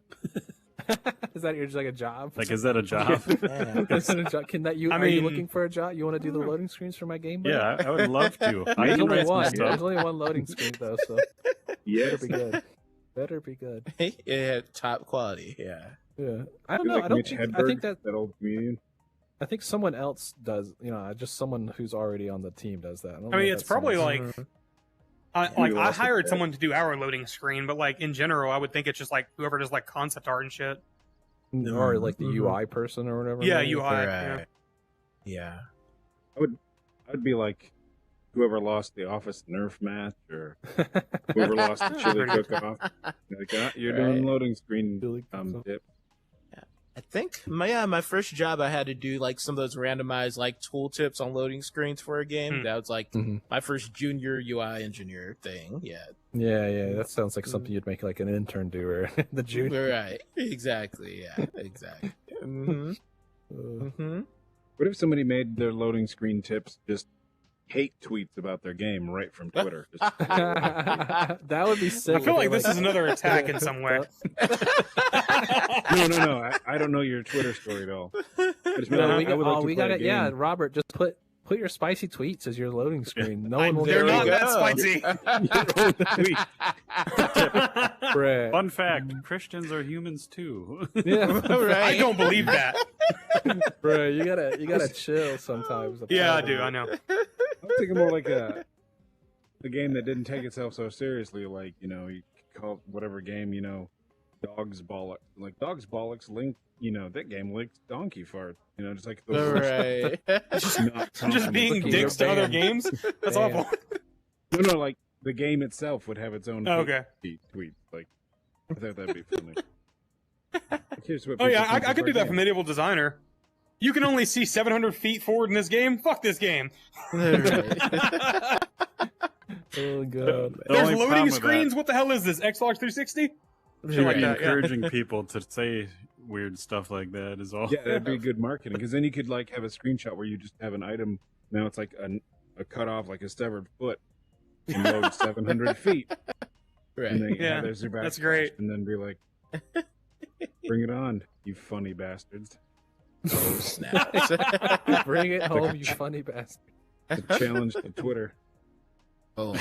Is that your just like a job? Like, is that a job? Yeah. Is it a job? Can that you? I Are you mean- looking for a job? You want to do the loading screens for my game? Yeah, I would love to. I There's can only write some one. stuff. There's only one loading screen though, so Yes. better be good. Better be good. Yeah, top quality. Yeah. Yeah, I don't Feel know. like I don't Mitch think. I Hedberg, think that. old comedian. I think someone else does. You know, just someone who's already on the team does that. I mean, it's probably like, I You I also hired said- someone to do our loading screen, but like in general, I would think it's just like whoever does like concept art and shit. or like the Mhm. UI person or whatever. Yeah, maybe. UI. Yeah. Right. Yeah. I'd be like whoever lost the Office Nerf match or whoever lost the chili cook-off. Like, you're doing Right. loading screen Chili dip. I think my first job I had to do like some of those randomized like tooltips on loading screens for a game. That was like my first junior UI engineer thing. Yeah. Yeah. That sounds like something you'd make like an intern do or the junior. Right. Exactly. Yeah. Exactly. What if somebody made their loading screen tips just hate tweets about their game right from Twitter? That would be sick. I feel like this is another attack in some way. No. I don't know your Twitter story at all. We got it. Yeah, Robert, just put your spicy tweets as your loading screen. No one will. They're get not it. that spicy. Bruh. Fun fact: Christians are humans too. Yeah, Right. I don't believe that. bro. You gotta chill sometimes. Yeah, I do. I know. I'm thinking more like a game that didn't take itself so seriously. Like, you could call whatever game, Dogs Bollocks. Like, Dogs Bollocks linked, that game linked donkey fart. Just like the Right. Just being Cookie, dicks you're to other banned. games? That's Banned. awful. No, like the game itself would have its own Okay. tweet. Like, I thought that'd be funny. Here's what Oh, yeah, people think I of could our do that game. for Medieval Designer. You can only see 700 feet forward in this game? Fuck this game. Right. Oh god. The There's only problem loading with screens? What the hell is this? Xbox 360? That, Shit like you're that, yeah. encouraging people to say weird stuff like that is all. Yeah, that'd be good marketing because then you could like have a screenshot where you just have an item. Now it's like a cut off, like a severed foot, and load 700 feet. Right. And then, Yeah, there's your that's backslash, great. And then be like, "Bring it on, you funny bastards!" Oh, snap. Bring it home, you funny bastard. The challenge to Twitter. Oh.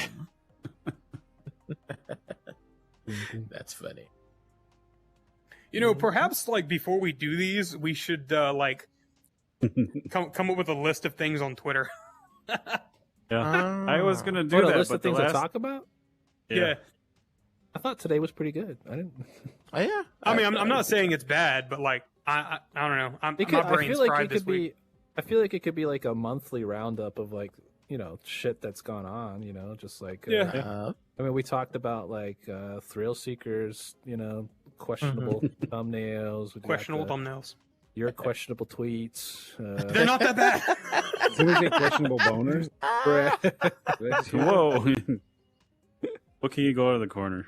That's funny. Perhaps like before we do these, we should like come up with a list of things on Twitter. Yeah. I was gonna do What, a that, list but of things the to last, talk about? Yeah. I thought today was pretty good. I didn't. Oh yeah. I mean, I'm not saying it's bad, but like I don't know. My I brain's feel like fried it this could week. be. I feel like it could be like a monthly roundup of like shit that's gone on. Just like Yeah. I mean, we talked about like thrill seekers. Questionable thumbnails. We got Questionable the- thumbnails. Your questionable tweets. They're not that bad. Can we say questionable boners? That's Whoa. What can you go to the corner?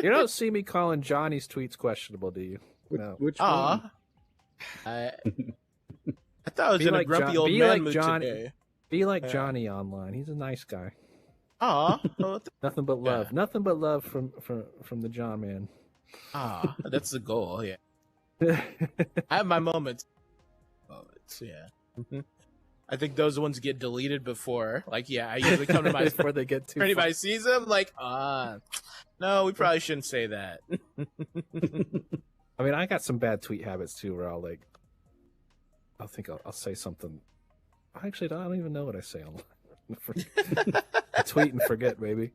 You don't see me calling Johnny's tweets questionable, do you? No. Which one? Aw. I thought I was Be in like a grumpy John- old be man like mood Johnny. today. Be like Johnny online. He's a nice guy. Aw. Oh, Nothing but love. Nothing but love from the John man. ah, that's the goal. Yeah. I have my moments. Yeah. I think those ones get deleted before. Like, yeah, I usually come to my Before they get too. anybody sees them. Like, no, we probably shouldn't say that. I mean, I got some bad tweet habits too, where I'll I'll say something. Actually, I don't even know what I say online. I tweet and forget, baby.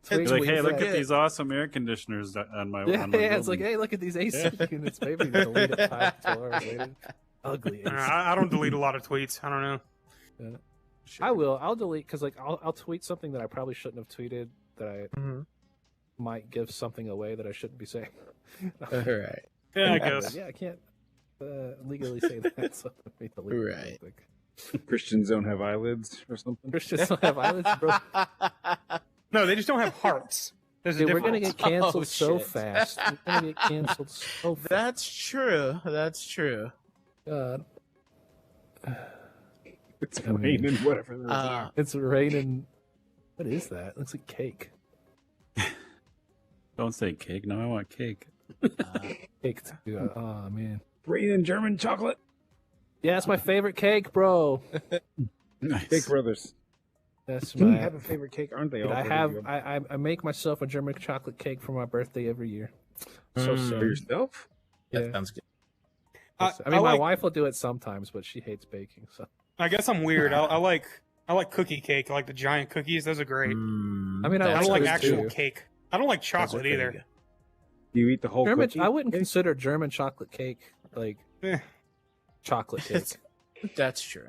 Tweet Be like, and hey, look forget. at these awesome air conditioners on my. Yeah, on my it's like, building." hey, look at these AC units. Maybe delete it 5 hours later. Ugly AC. I don't delete a lot of tweets. I don't know. I will. I'll delete because I'll tweet something that I probably shouldn't have tweeted that I might give something away that I shouldn't be saying. All right. Yeah, I guess. Yeah, I can't legally say that. So let me delete it real Right. quick. Christians don't have eyelids or something. Christians don't have eyelids, bro. No, they just don't have hearts. There's a Dude, we're difference. gonna get canceled Oh, so shit. fast. We're gonna get canceled so fast. That's true. That's true. God. It's raining, whatever. Those Uh, are. It's raining. What is that? It looks like cake. Don't say cake. No, I want cake. Cake. Too. Oh man. Raining German chocolate. Yeah, it's my favorite cake, bro. Nice. Cake Brothers. That's Do you my. have a favorite cake? Aren't they all? I pretty have. good? I make myself a German chocolate cake for my birthday every year. So For sad. yourself? that Yeah. sounds good. I My like- wife will do it sometimes, but she hates baking. So I guess I'm weird. I like cookie cake. I like the giant cookies. Those are great. I mean, I I That's don't like good, actual too. cake. I don't like chocolate either. Do you eat the whole German. cookie? I wouldn't cake? consider German chocolate cake like Eh. chocolate cake. That's true.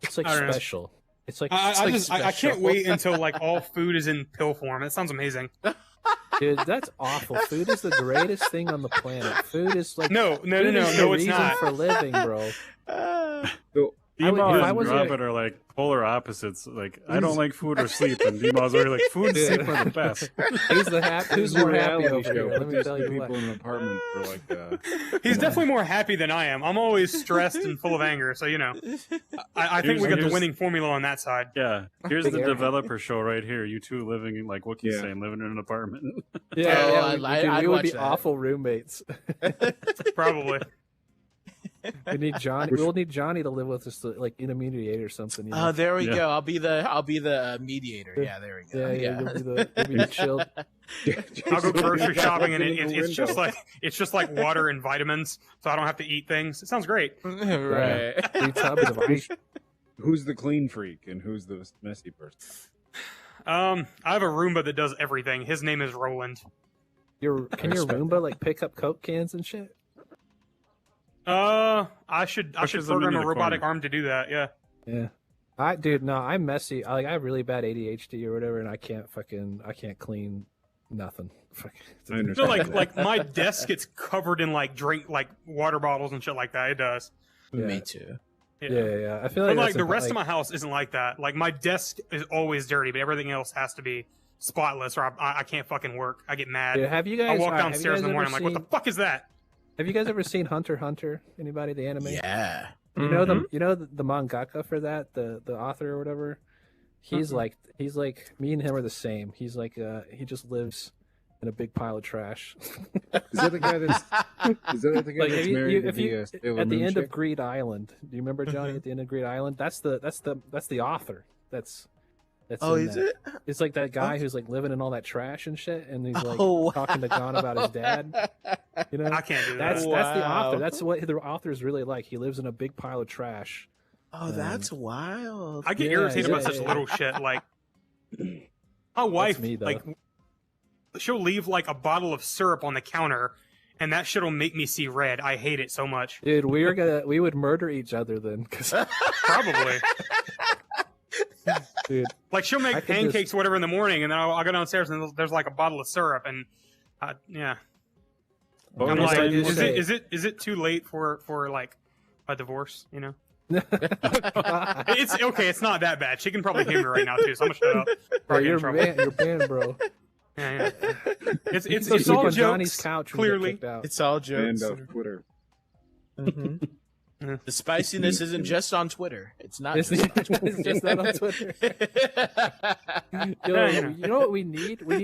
It's like I don't know. special. It's like I it's like just I can't special. wait until like all food is in pill form. That sounds amazing. Dude, that's awful. Food is the greatest thing on the planet. Food is like No, food is the it's reason not. for living, bro. So, Dima if I and was Robert are like polar opposites. Like, I don't like food or sleep, and Dima's already like, food and Yeah. sleep are the best. Who's this is a more happy reality over show. here? Let me Just tell the you people what. in an apartment for like. He's definitely more happy than I am. I'm always stressed and full of anger. So I think we got the Here's- winning formula on that side. Yeah, here's the Yeah. developer show right here. You two living in, like Wookie's Yeah. saying, living in an apartment. Yeah, Oh, yeah, I'd we would watch be that. awful roommates. Probably. We need Johnny. We'll need Johnny to live with us, to, like intermediate or something. You know? Oh, there we Yeah. go. I'll be the mediator. Yeah, there we go. yeah. You'll be the chill. I'll go grocery Yeah, shopping and in the it's just window. like water and vitamins, so I don't have to eat things. It sounds great. right. 3 tubs of ice. Who's the clean freak and who's the messy person? I have a Roomba that does everything. His name is Roland. Can your Roomba like pick up Coke cans and shit? I should Pushes them program into a the robotic corner. arm to do that. Yeah. Yeah. I'm messy. I have really bad ADHD or whatever, and I can't clean nothing. I understand. So like my desk gets covered in like water bottles and shit like that. It does. Yeah. Me too. Yeah. I feel like But like that's the rest of like- my house isn't like that. Like my desk is always dirty, but everything else has to be spotless, or I can't fucking work. I get mad. Dude, have you guys? I walk alright, have you downstairs in guys the morning. I'm ever like, what the fuck is that? Have you guys ever seen Hunter x Hunter? Anybody the anime? Yeah. You know the mangaka for that, the author or whatever. He's like me and him are the same. He's like he just lives in a big pile of trash. Is that the guy that's Like, that's if married you, to the Sailor at the Moon end chick? of Greed Island, do you remember Johnny at the end of Greed Island? That's the author. That's Oh, in is that. it? It's like that guy who's like living in all that trash and shit, and he's like Oh, wow. talking to Gon about his dad. You know, I can't do that. that's the Wow. author. That's what the author is really like. He lives in a big pile of trash. Oh, that's wild. I get Yeah, irritated yeah, about such yeah. little shit. Like my wife, me, though. like she'll leave like a bottle of syrup on the counter, and that shit'll make me see red. I hate it so much. Dude, we would murder each other then, because Probably. dude, Like she'll I make could pancakes just- or whatever in the morning, and then I'll go downstairs and there's like a bottle of syrup, and yeah, What I'm was like, that you just said? is it too late for like a divorce? You know, yeah, it's okay. It's not that bad. She can probably hear me right now too, so I'm gonna shut up. Before I get in you're trouble. you're banned, bro. Yeah, yeah. It's So it's sleep all on Johnny's jokes. couch when you get Clearly, kicked out. It's all And jokes. of Twitter. Mhm. The spiciness isn't just on Twitter. It's not. It's, just on it's just not on Twitter. Yo, Yeah, you know. you know what we need? We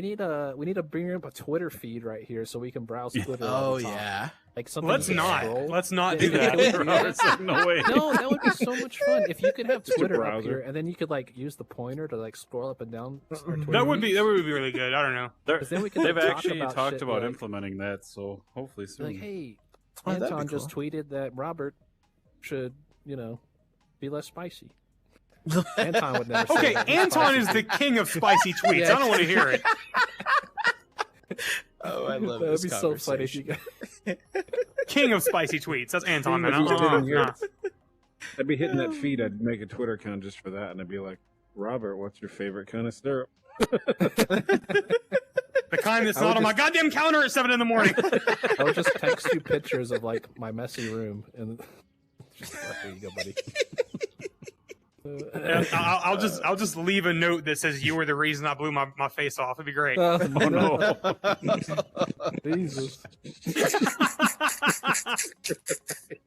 need to bring up a Twitter feed right here so we can browse Twitter. all Oh the time. yeah. Like something. let's you can not scroll. let's not Yeah, do yeah, that. we do that. Robert's like, no way. No, that would be so much fun if you could have Just a Twitter up browser. here, and then you could like use the pointer to like scroll up and down. our Twitter That would be feeds. really good. I don't know. They're- 'Cause then we can They've talk actually about talked shit, about like- implementing that, so hopefully soon. Like, hey, Oh, that'd be Anton just cool. tweeted that Robert should, be less spicy. Anton would never say Okay, that. He's Anton spicy. is the king of spicy tweets. Yeah. I don't want to hear it. Oh, I love That would this be so funny if conversation. you guys. King of spicy tweets. That's Anton, man. If you did on Nah. I'd be hitting that feed. I'd make a Twitter account just for that, and I'd be like, Robert, what's your favorite kind of syrup? The kind that's I would not on my just- goddamn counter at 7 in the morning. I would just text you pictures of like my messy room and just there you go, buddy. And I'll just leave a note that says you were the reason I blew my face off. It'd be great. Oh no. Jesus.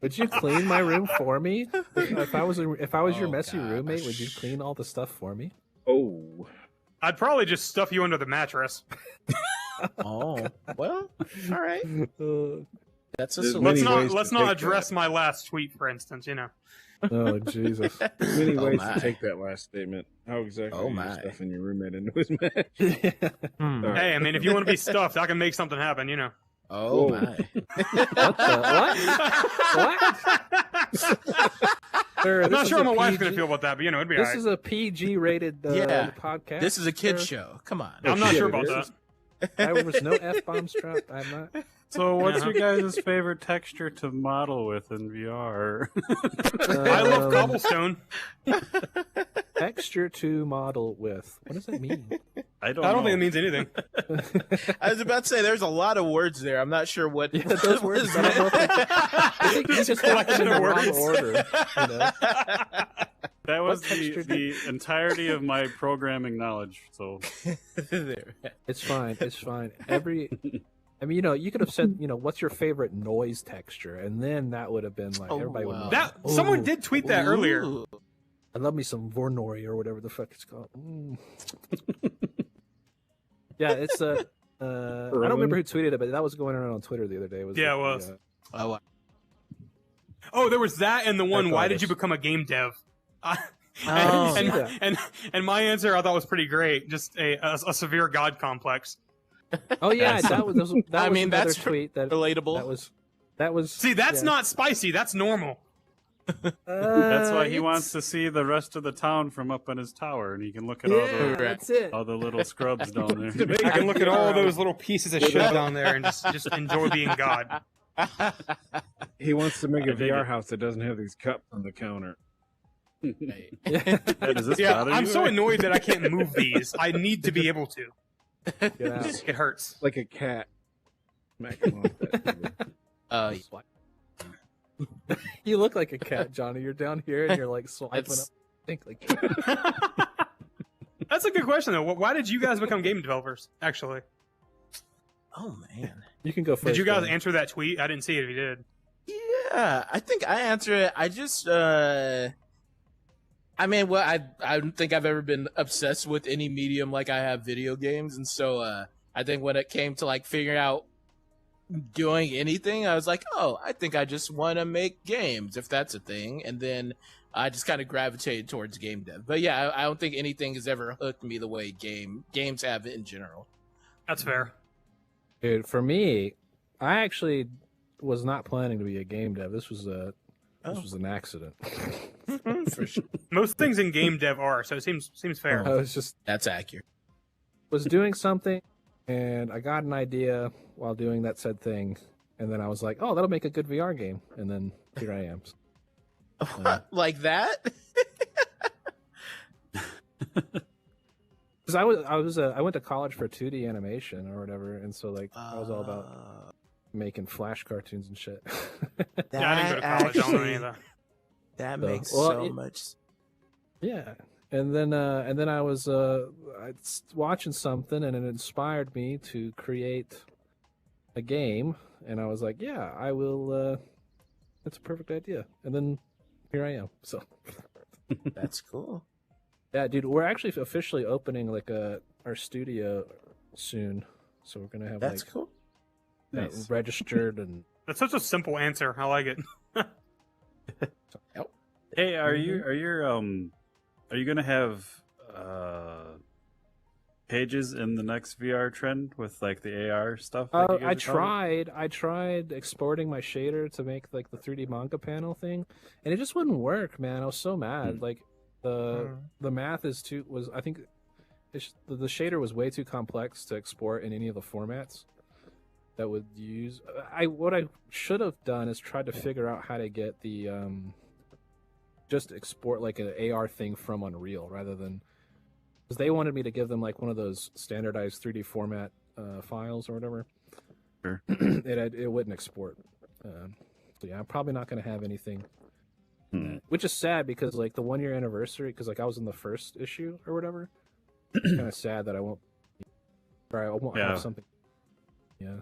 Would you clean my room for me? If I was your Oh, messy gosh. roommate, would you clean all the stuff for me? Oh, I'd probably just stuff you under the mattress. Oh well. All right. That's a There's solution. many ways Let's to not take address my last tweet, for instance. Oh Jesus. there's many Oh, ways my. to take that last statement. How exactly Oh, are you my. stuffing your roommate into his match? Hmm. All right. Hey, I mean, if you want to be stuffed, I can make something happen. Oh Whoa. my. What the what? Sir, I'm this not is sure a how my wife's PG gonna feel about that, but it'd be This alright. is a PG rated Yeah. podcast. This is a kid sir. show. Come on. I'm not shit, sure it about is. that. There was no F-bombs dropped. I'm not. So, what's your guys' favorite texture to model with in VR? I love cobblestone. Texture to model with. What does that mean? I don't I don't know. think it means anything. I was about to say there's a lot of words there. I'm not sure what. Yeah, those words. I don't know if I think you just collection of words. words. Order. You know? That was texture the entirety of my programming knowledge. So, there. It's fine. It's fine. I mean, you could have said, what's your favorite noise texture, and then that would have been like everybody would know. Someone did tweet that earlier. Ooh. I love me some Vornori or whatever the fuck it's called. Yeah, it's I don't remember who tweeted it, but that was going around on Twitter the other day. Yeah, it was. Oh, Oh, there was that and the one. Why did artist. you become a game dev? Oh. And my answer I thought was pretty great. Just a severe god complex. Oh yeah, that was I mean, another that's tweet that relatable. that was. See, that's yeah. not spicy. That's normal. that's why he It's- wants to see the rest of the town from up in his tower, and he can look at all Yeah, the that's it. little scrubs down there. I can look at all those little pieces of shit down there and just enjoy being God. He wants to make a I dig VR it. house that doesn't have these cups on the counter. Yeah. Does this Yeah, bother I'm you? so annoyed that I can't move these. I need to be able to. Get out. It hurts. Like a cat. Smack him off that table. You look like a cat, Johnny. You're down here and you're like swiping up. That's- Think like That's a good question though. Why did you guys become game developers? Actually, oh man. you can go first. did you guys Johnny. answer that tweet? I didn't see it. If you did, Yeah, I think I answer it. I just, I mean, well, I don't think I've ever been obsessed with any medium like I have video games, and so I think when it came to like figuring out doing anything, I was like, oh, I think I just want to make games if that's a thing, and then I just kind of gravitated towards game dev. But yeah, I don't think anything has ever hooked me the way games have in general. that's fair. Dude, for me, I actually was not planning to be a game dev. This was an accident. For sure. Most things in game dev are, so it seems fair. I was That's accurate. doing something, and I got an idea while doing that said thing, and then I was like, "Oh, that'll make a good VR game," and then here I am. Like that? Because I went to college for 2D animation or whatever, and so like I was all about making Flash cartoons and shit. Yeah, I didn't go to college. I don't know any of that. That So, makes well, so it- much. Yeah, and then I was watching something, and it inspired me to create a game, and I was like, yeah, I will. That's a perfect idea, and then here I am. So That's cool. yeah, dude, we're actually officially opening like our studio soon, so we're gonna have That's like cool. Nice. registered and That's such a simple answer. I like it. Hey, are you gonna have pages in the next VR trend with like the AR stuff? Like you guys I are talking? tried exporting my shader to make like the 3D manga panel thing, and it just wouldn't work, man. I was so mad. Like the math I think the shader was way too complex to export in any of the formats that would use. What I should have done is tried to figure out how to get the just export like an AR thing from Unreal rather than, because they wanted me to give them like one of those standardized 3D format files or whatever. Sure. It wouldn't export. So yeah, I'm probably not going to have anything. Which is sad because like the 1 year anniversary, because like I was in the first issue or whatever. It's kind of sad that I won't have something. Yeah.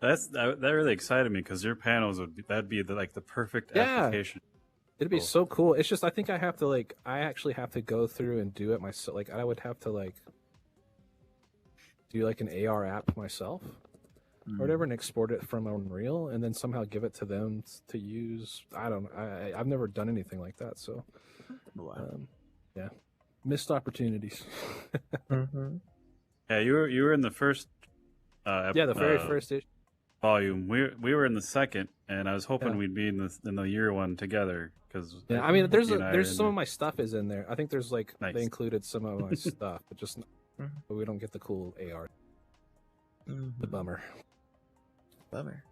That really excited me because your panels that'd be like the perfect Yeah. application. It'd be Cool. so cool. It's just I think I actually have to go through and do it myself. Like I would have to like do like an AR app myself or whatever and export it from Unreal and then somehow give it to them to use. I don't know. I've never done anything like that. So Wow. yeah, missed opportunities. Yeah, you were in the first. Yeah, the very first issue. volume. We were in the second, and I was hoping Yeah. we'd be in the year one together because. Yeah, I mean, there's some of my stuff is in there. I think there's like Nice. they included some of my stuff, but but we don't get the cool AR. The bummer. Bummer.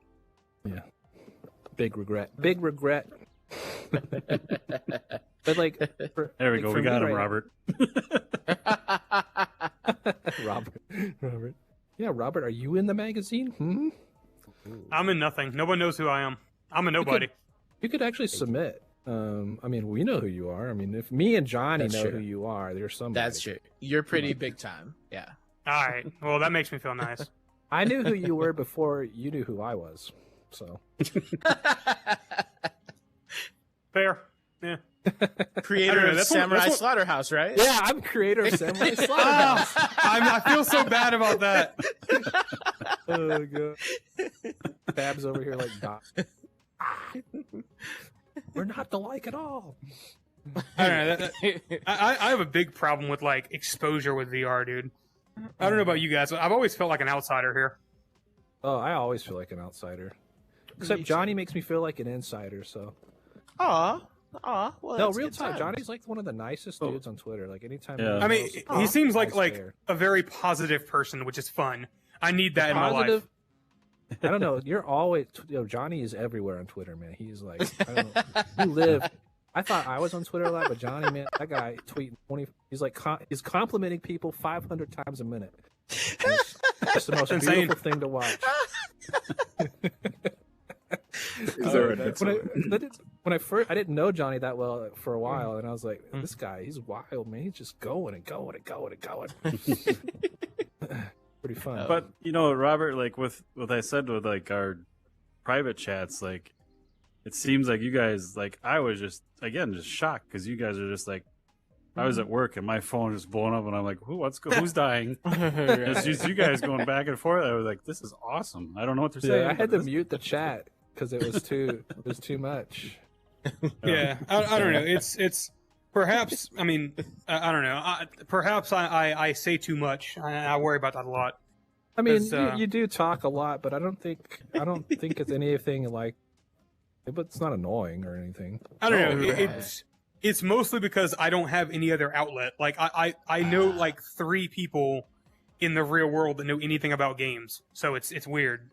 Big regret. Big regret. But like, There we go. We got him, Robert. Robert. Yeah, Robert, are you in the magazine? Hmm? I'm in nothing. No one knows who I am. I'm a nobody. You could actually submit. I mean, we know who you are. I mean, if me and Johnny That's know true. who you are, there's somebody. That's true. You're pretty big time. Yeah. All right. Well, that makes me feel nice. I knew who you were before you knew who I was. So. Fair. Yeah. Creator of that's Samurai what- Slaughterhouse, right? Yeah, I'm creator of Samurai Slaughterhouse. I feel so bad about that. Oh god. Babs over here like Doc. We're not alike at all. I don't know. I have a big problem with like exposure with VR, dude. I don't know about you guys, but I've always felt like an outsider here. Oh, I always feel like an outsider. Except Me too. Johnny makes me feel like an insider, so. Well, No, that's real good talk. times. Johnny's like one of the nicest dudes on Twitter. Like anytime. Yeah. I mean, posts, he seems I like swear. a very positive person, which is fun. I need that in my life. Positive. I don't know. You're always, Johnny is everywhere on Twitter, man. He's like, I don't know. You live. I thought I was on Twitter a lot, but Johnny, man, that guy tweeting 20. He's like, he's complimenting people 500 times a minute. It's just the most Insane. beautiful thing to watch. Is there a When I first, I didn't know Johnny that well for a while, and I was like, this guy, he's wild, man. He's just going and going and going and going. Pretty fun. But Robert, like with what I said with like our private chats, like it seems like you guys, like I was just shocked because you guys are just like, I was at work and my phone just blowing up and I'm like, who's dying? It's just you guys going back and forth. I was like, this is awesome. I don't know what they're saying. Yeah, I had to mute the chat because it was too much. Yeah, I don't know. It's perhaps. I mean, I don't know. Perhaps I say too much. I worry about that a lot. I mean, 'Cause, you do talk a lot, but I don't think it's anything like. But it's not annoying or anything. I don't know. right. It's mostly because I don't have any other outlet. Like I know like 3 people in the real world that know anything about games, so it's weird.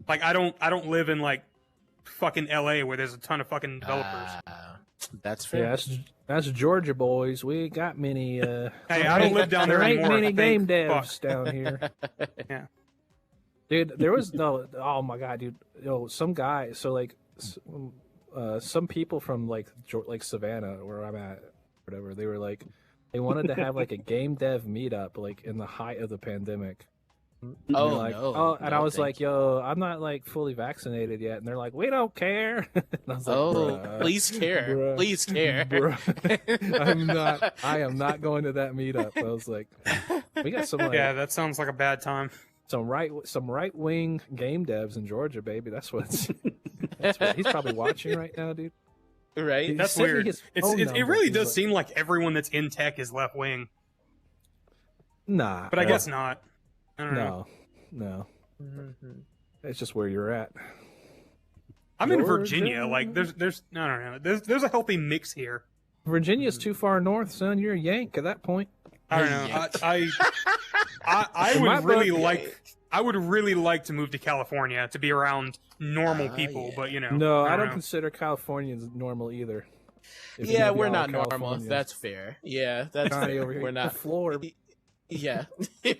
Like I don't live in like fucking LA where there's a ton of fucking developers. That's fair. Yeah, that's Georgia boys. We ain't got many. Hey, I don't live down there ain't anymore. many game thank devs fuck. down here. Yeah. Dude, there was no. Oh my god, dude. Some guy. So like, some people from like Savannah, where I'm at, whatever. They were like, they wanted to have like a game dev meetup, like in the height of the pandemic. And they're like, and I was like, yo, I'm not like fully vaccinated yet, and they're like, we don't care. And I was like, bruh, please care, bruh, please care. bruh. I am not going to that meetup. I was like, we got some like, Yeah, that sounds like a bad time. some right wing game devs in Georgia, baby. That's what he's probably watching right now, dude. Right? He That's sent me weird. his It phone really number. does He's seem like everyone that's in tech is left wing, nah, but I guess not. I don't know. no. It's just where you're at. I'm in Georgia. Virginia. Like there's I don't know. There's a healthy mix here. Virginia's too far north, son. You're a Yank at that point. I don't know. I In my would really book- like. I would really like to move to California to be around normal people, yeah. but you know. No, I don't know. consider Californians normal either. If you Yeah, know we're all not normal. Californians. That's fair. Yeah, that's Johnny fair. over here. We're not. The floor. Yeah,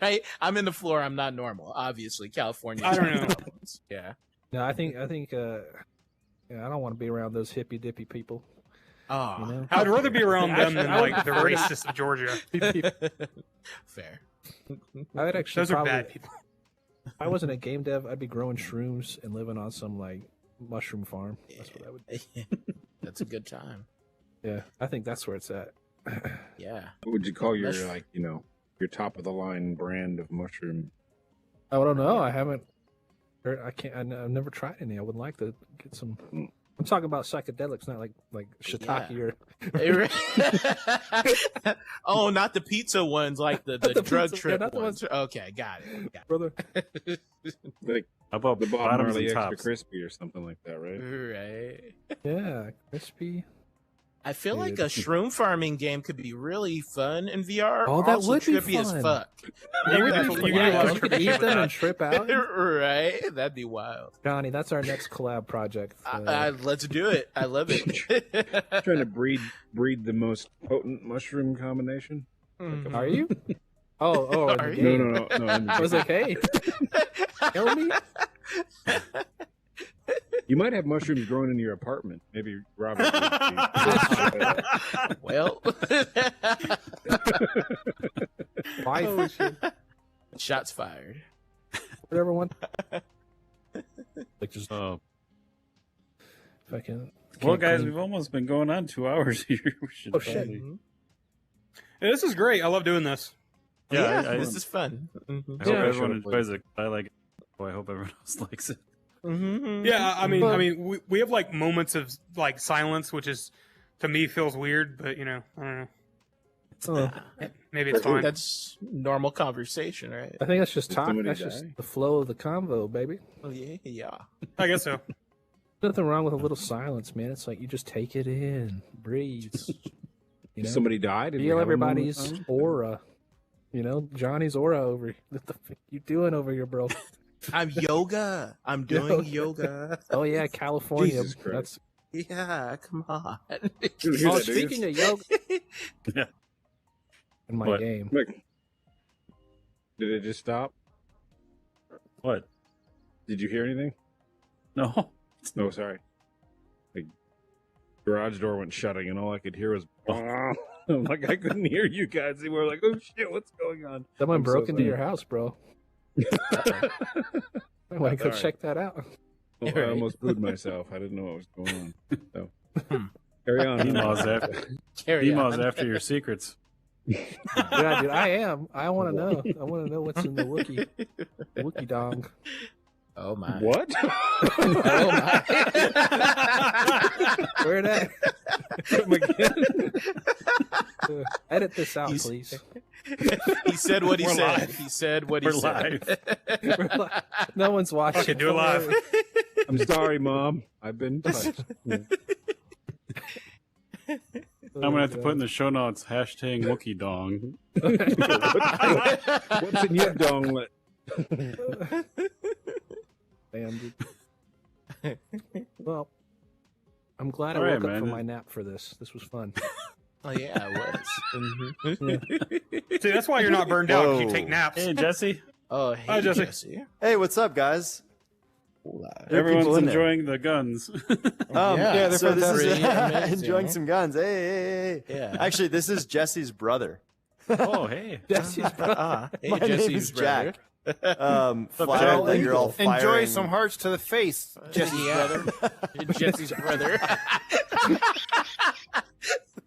right. I'm in the floor. I'm not normal. Obviously, California. I don't know. Yeah. No, I think. Yeah, I don't want to be around those hippy dippy people. Oh, You know? I'd rather be around them than I would like the prefer to- racists of Georgia. fair. I would actually Those are probably, bad people. If I wasn't a game dev, I'd be growing shrooms and living on some like mushroom farm. That's what I would. That's a good time. Yeah, I think that's where it's at. Yeah. What would you call your Mush- like your top of the line brand of mushroom? I don't know. I haven't. I can't. I've never tried any. I would like to get some. I'm talking about psychedelics, not like shiitake or. Oh, not the pizza ones, like the the drug pizza- trip yeah, not the ones. Okay, got it. Brother. Like How about the Bob bottoms Marley and extra tops? crispy or something like that, right? Right. Yeah, crispy. I feel like Dude. a shroom farming game could be really fun in VR. Oh, that also would be trippy as fun. fuck. You could Yeah, definitely yeah, get a lot you of could trippy eat with them that. and trip out. Right? That'd be wild. Johnny, that's our next collab project. Let's do it. I love it. Trying to breed the most potent mushroom combination. Mhm. Are you? Oh, in Are the you? game. No. in the I was game. like, hey, kill me? You might have mushrooms growing in your apartment. Maybe Robert. Well, Wife, shots fired. whatever one. Like just fucking. Well, can't guys, clean- we've almost been going on 2 hours here. We should Oh, shit. probably- Mhm. Yeah, this is great. I love doing this. Yeah, This is fun. Mhm. I hope Yeah. everyone enjoys it. I like it. Well, I hope everyone else likes it. Mhm. Yeah, I mean, But- we have like moments of like silence, which is to me feels weird, but I don't know. Oh, Maybe it's fine. That's normal conversation, right? I think that's just Did talk. somebody That's die? just the flow of the convo, baby. Oh yeah. I guess so. Nothing wrong with a little silence, man. It's like you just take it in, breathe. You know, Somebody died. Did we feel have a moment of everybody's silence? aura. You know, Johnny's aura over. What the fuck you doing over here, bro? I'm yoga. I'm doing yoga. Oh yeah, California. Jesus Christ. That's Yeah, come on. You hear oh, that, do you? speaking of yoga. Yeah. In my What? game. Look. Did it just stop? What? Did you hear anything? No. No, sorry. The garage door went shutting, and all I could hear was. I'm like, I couldn't hear you guys. They were like, "Oh shit, what's going on?" Someone I'm so broke into sorry. your house, bro. I might go Sorry. check that out. Well, I Right. almost booed myself. I didn't know what was going on. So, carry on. Emails after, Carry emails on. after your secrets. Yeah, dude, I am. I want to know. I want to know what's in the Wookie dong. Oh my. What? Oh my. Where that? Edit this out, He's- please. He said what he We're said. live. He said what he We're said. No one's watching. Okay, do it live. I'm sorry, Mom. I've been touched. I'm gonna have to put in the show notes hashtag Wookie Dong. What's in your donglet? Damn, dude. Well, I'm glad All I right, woke up man. from my nap for this. This was fun. Oh yeah, it was. Mhm. See, that's why you're not burned out. 'Cause You Whoa. take naps. Hey, Jesse. Oh hey, Hi, Jesse. Jesse. Hey, what's up, guys? There are Everyone's people in there. enjoying the guns. Yeah, so this is Pretty amazing. enjoying some guns. Hey. Yeah. Actually, this is Jesse's brother. Oh, hey. Jesse's brother. Hey, My Jesse's name is brother. Jack. Jack? Flattered that you're all firing. Enjoy some hearts to the face, Jesse's Yeah. brother. Jesse's brother.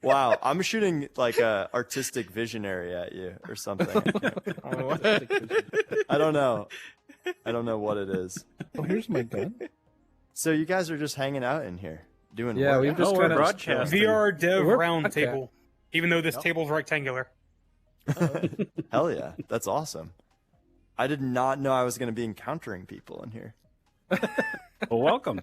Wow, I'm shooting like a artistic visionary at you or something. I don't know. I don't know what it is. Oh, here's my gun. So you guys are just hanging out in here doing Yeah, what? we've just Oh, we're kind of broadcasting. VR dev We're round podcast. table. Even though this table's rectangular. Hell yeah, that's awesome. I did not know I was going to be encountering people in here. Well, welcome.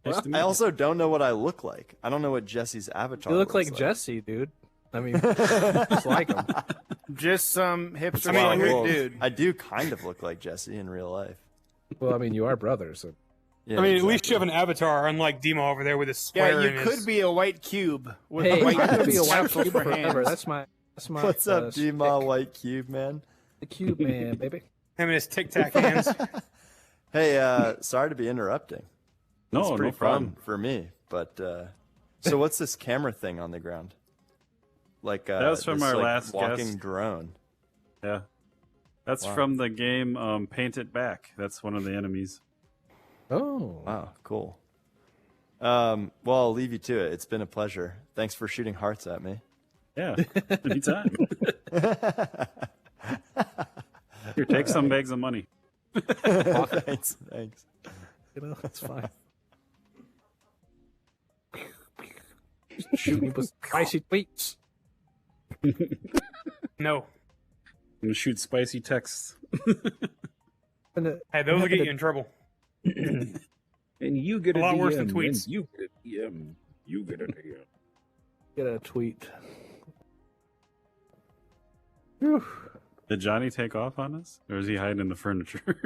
Nice to meet I you. also don't know what I look like. I don't know what Jesse's avatar You look looks like Jesse, dude. I mean, just like him. Just some hipster I mean, weird well, dude. I do kind of look like Jesse in real life. Well, I mean, you are brothers. So. Yeah, I mean, at least you have exactly. an avatar, unlike Demo over there with his square. Yeah, in you his... could be a white cube with Hey, white I'm gonna be a white capsules cube for forever. hands. That's my. What's up, stick. D-Ma White Cube, man? The cube man, baby. him and his tic tac hands. Hey, sorry to be interrupting. No, It's no pretty problem. fun for me. But so, what's this camera thing on the ground? Like That was from this, our like, last walking guest. drone. Yeah. That's Wow. from the game Paint It Back. That's one of the enemies. Oh. Wow, cool. Well, I'll leave you to it. It's been a pleasure. Thanks for shooting hearts at me. Yeah, anytime. Here, take some bags of money. Thanks. You know, that's fine. Shoot me with spicy tweets. No. I'm gonna shoot spicy texts. Hey, those will get you in trouble. And you get A a lot DM, worse than and tweets. you get a DM. You get a DM. Get a tweet. Whew. Did Johnny take off on us, or is he hiding in the furniture?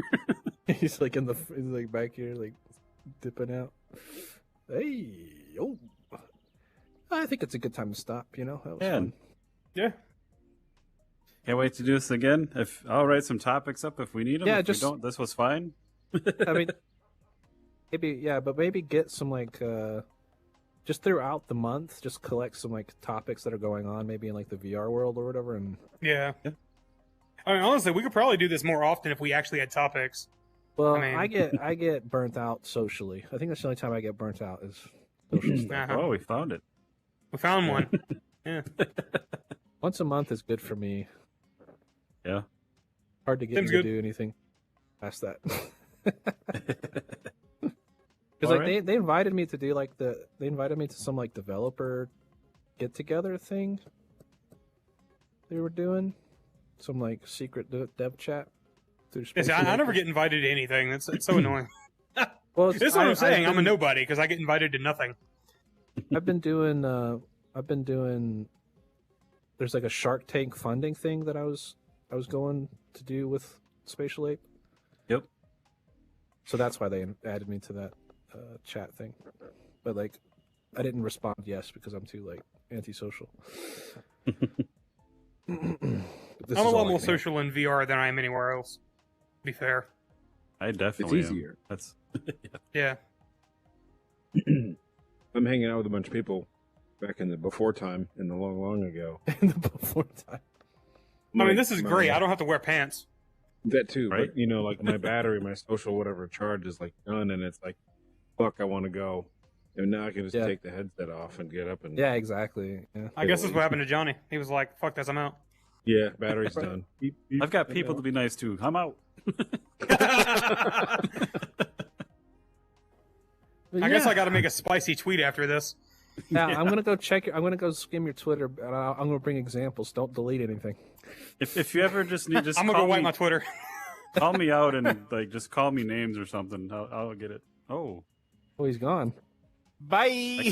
He's like he's like back here, like dipping out. Hey, oh! I think it's a good time to stop. You know, that was fun. Yeah. Can't wait to do this again. If I'll write some topics up if we need them. Yeah, if just we don't. This was fine. I mean, maybe get some like just throughout the month, just collect some like topics that are going on, maybe in like the VR world or whatever, and Yeah. I mean, honestly, we could probably do this more often if we actually had topics. well, I mean- I get burnt out socially. I think that's the only time I get burnt out is social stuff. Uh-huh. Oh, we found it. We found one. Yeah. Once a month is good for me. Yeah. Hard to get Seems me to good. do anything past that. Because All like right. they invited me to do like they invited me to some like developer get together thing they were doing, some like secret dev chat through Yeah, Space see, I never Invaders. get invited to anything. It's so annoying. Well, This is what I'm saying. I'm a been- nobody because I get invited to nothing. I've been doing there's like a Shark Tank funding thing that I was going to do with Spatial Ape. Yep. So that's why they added me to that chat thing. But like I didn't respond yes because I'm too like antisocial. But this I'm is a all lot I more can social in VR than I am anywhere else. To be fair. I It's definitely am. easier. That's Yeah. I'm hanging out with a bunch of people back in the before time, in the long, long ago. handle. In the before time. I mean, this is great. I don't have to wear pants. That too, Right? but you know, like my battery, my social whatever charge is like done, and it's like, fuck, I want to go, and now I can just Yeah. take the headset off and get up and Yeah, exactly. Yeah. I guess that's what happened to Johnny. He was like, fuck this, I'm out. yeah, battery's done. Beep, beep, I've got I people know. to be nice to. I'm out. I guess I got to make a spicy tweet after this. Yeah, I'm gonna go check. I'm gonna go skim your Twitter, and I'm gonna bring examples. Don't delete anything. If you ever just need, just I'm gonna call go wipe me, my Twitter. call me out and like just call me names or something. I'll get it. Oh. Oh, he's gone. Bye.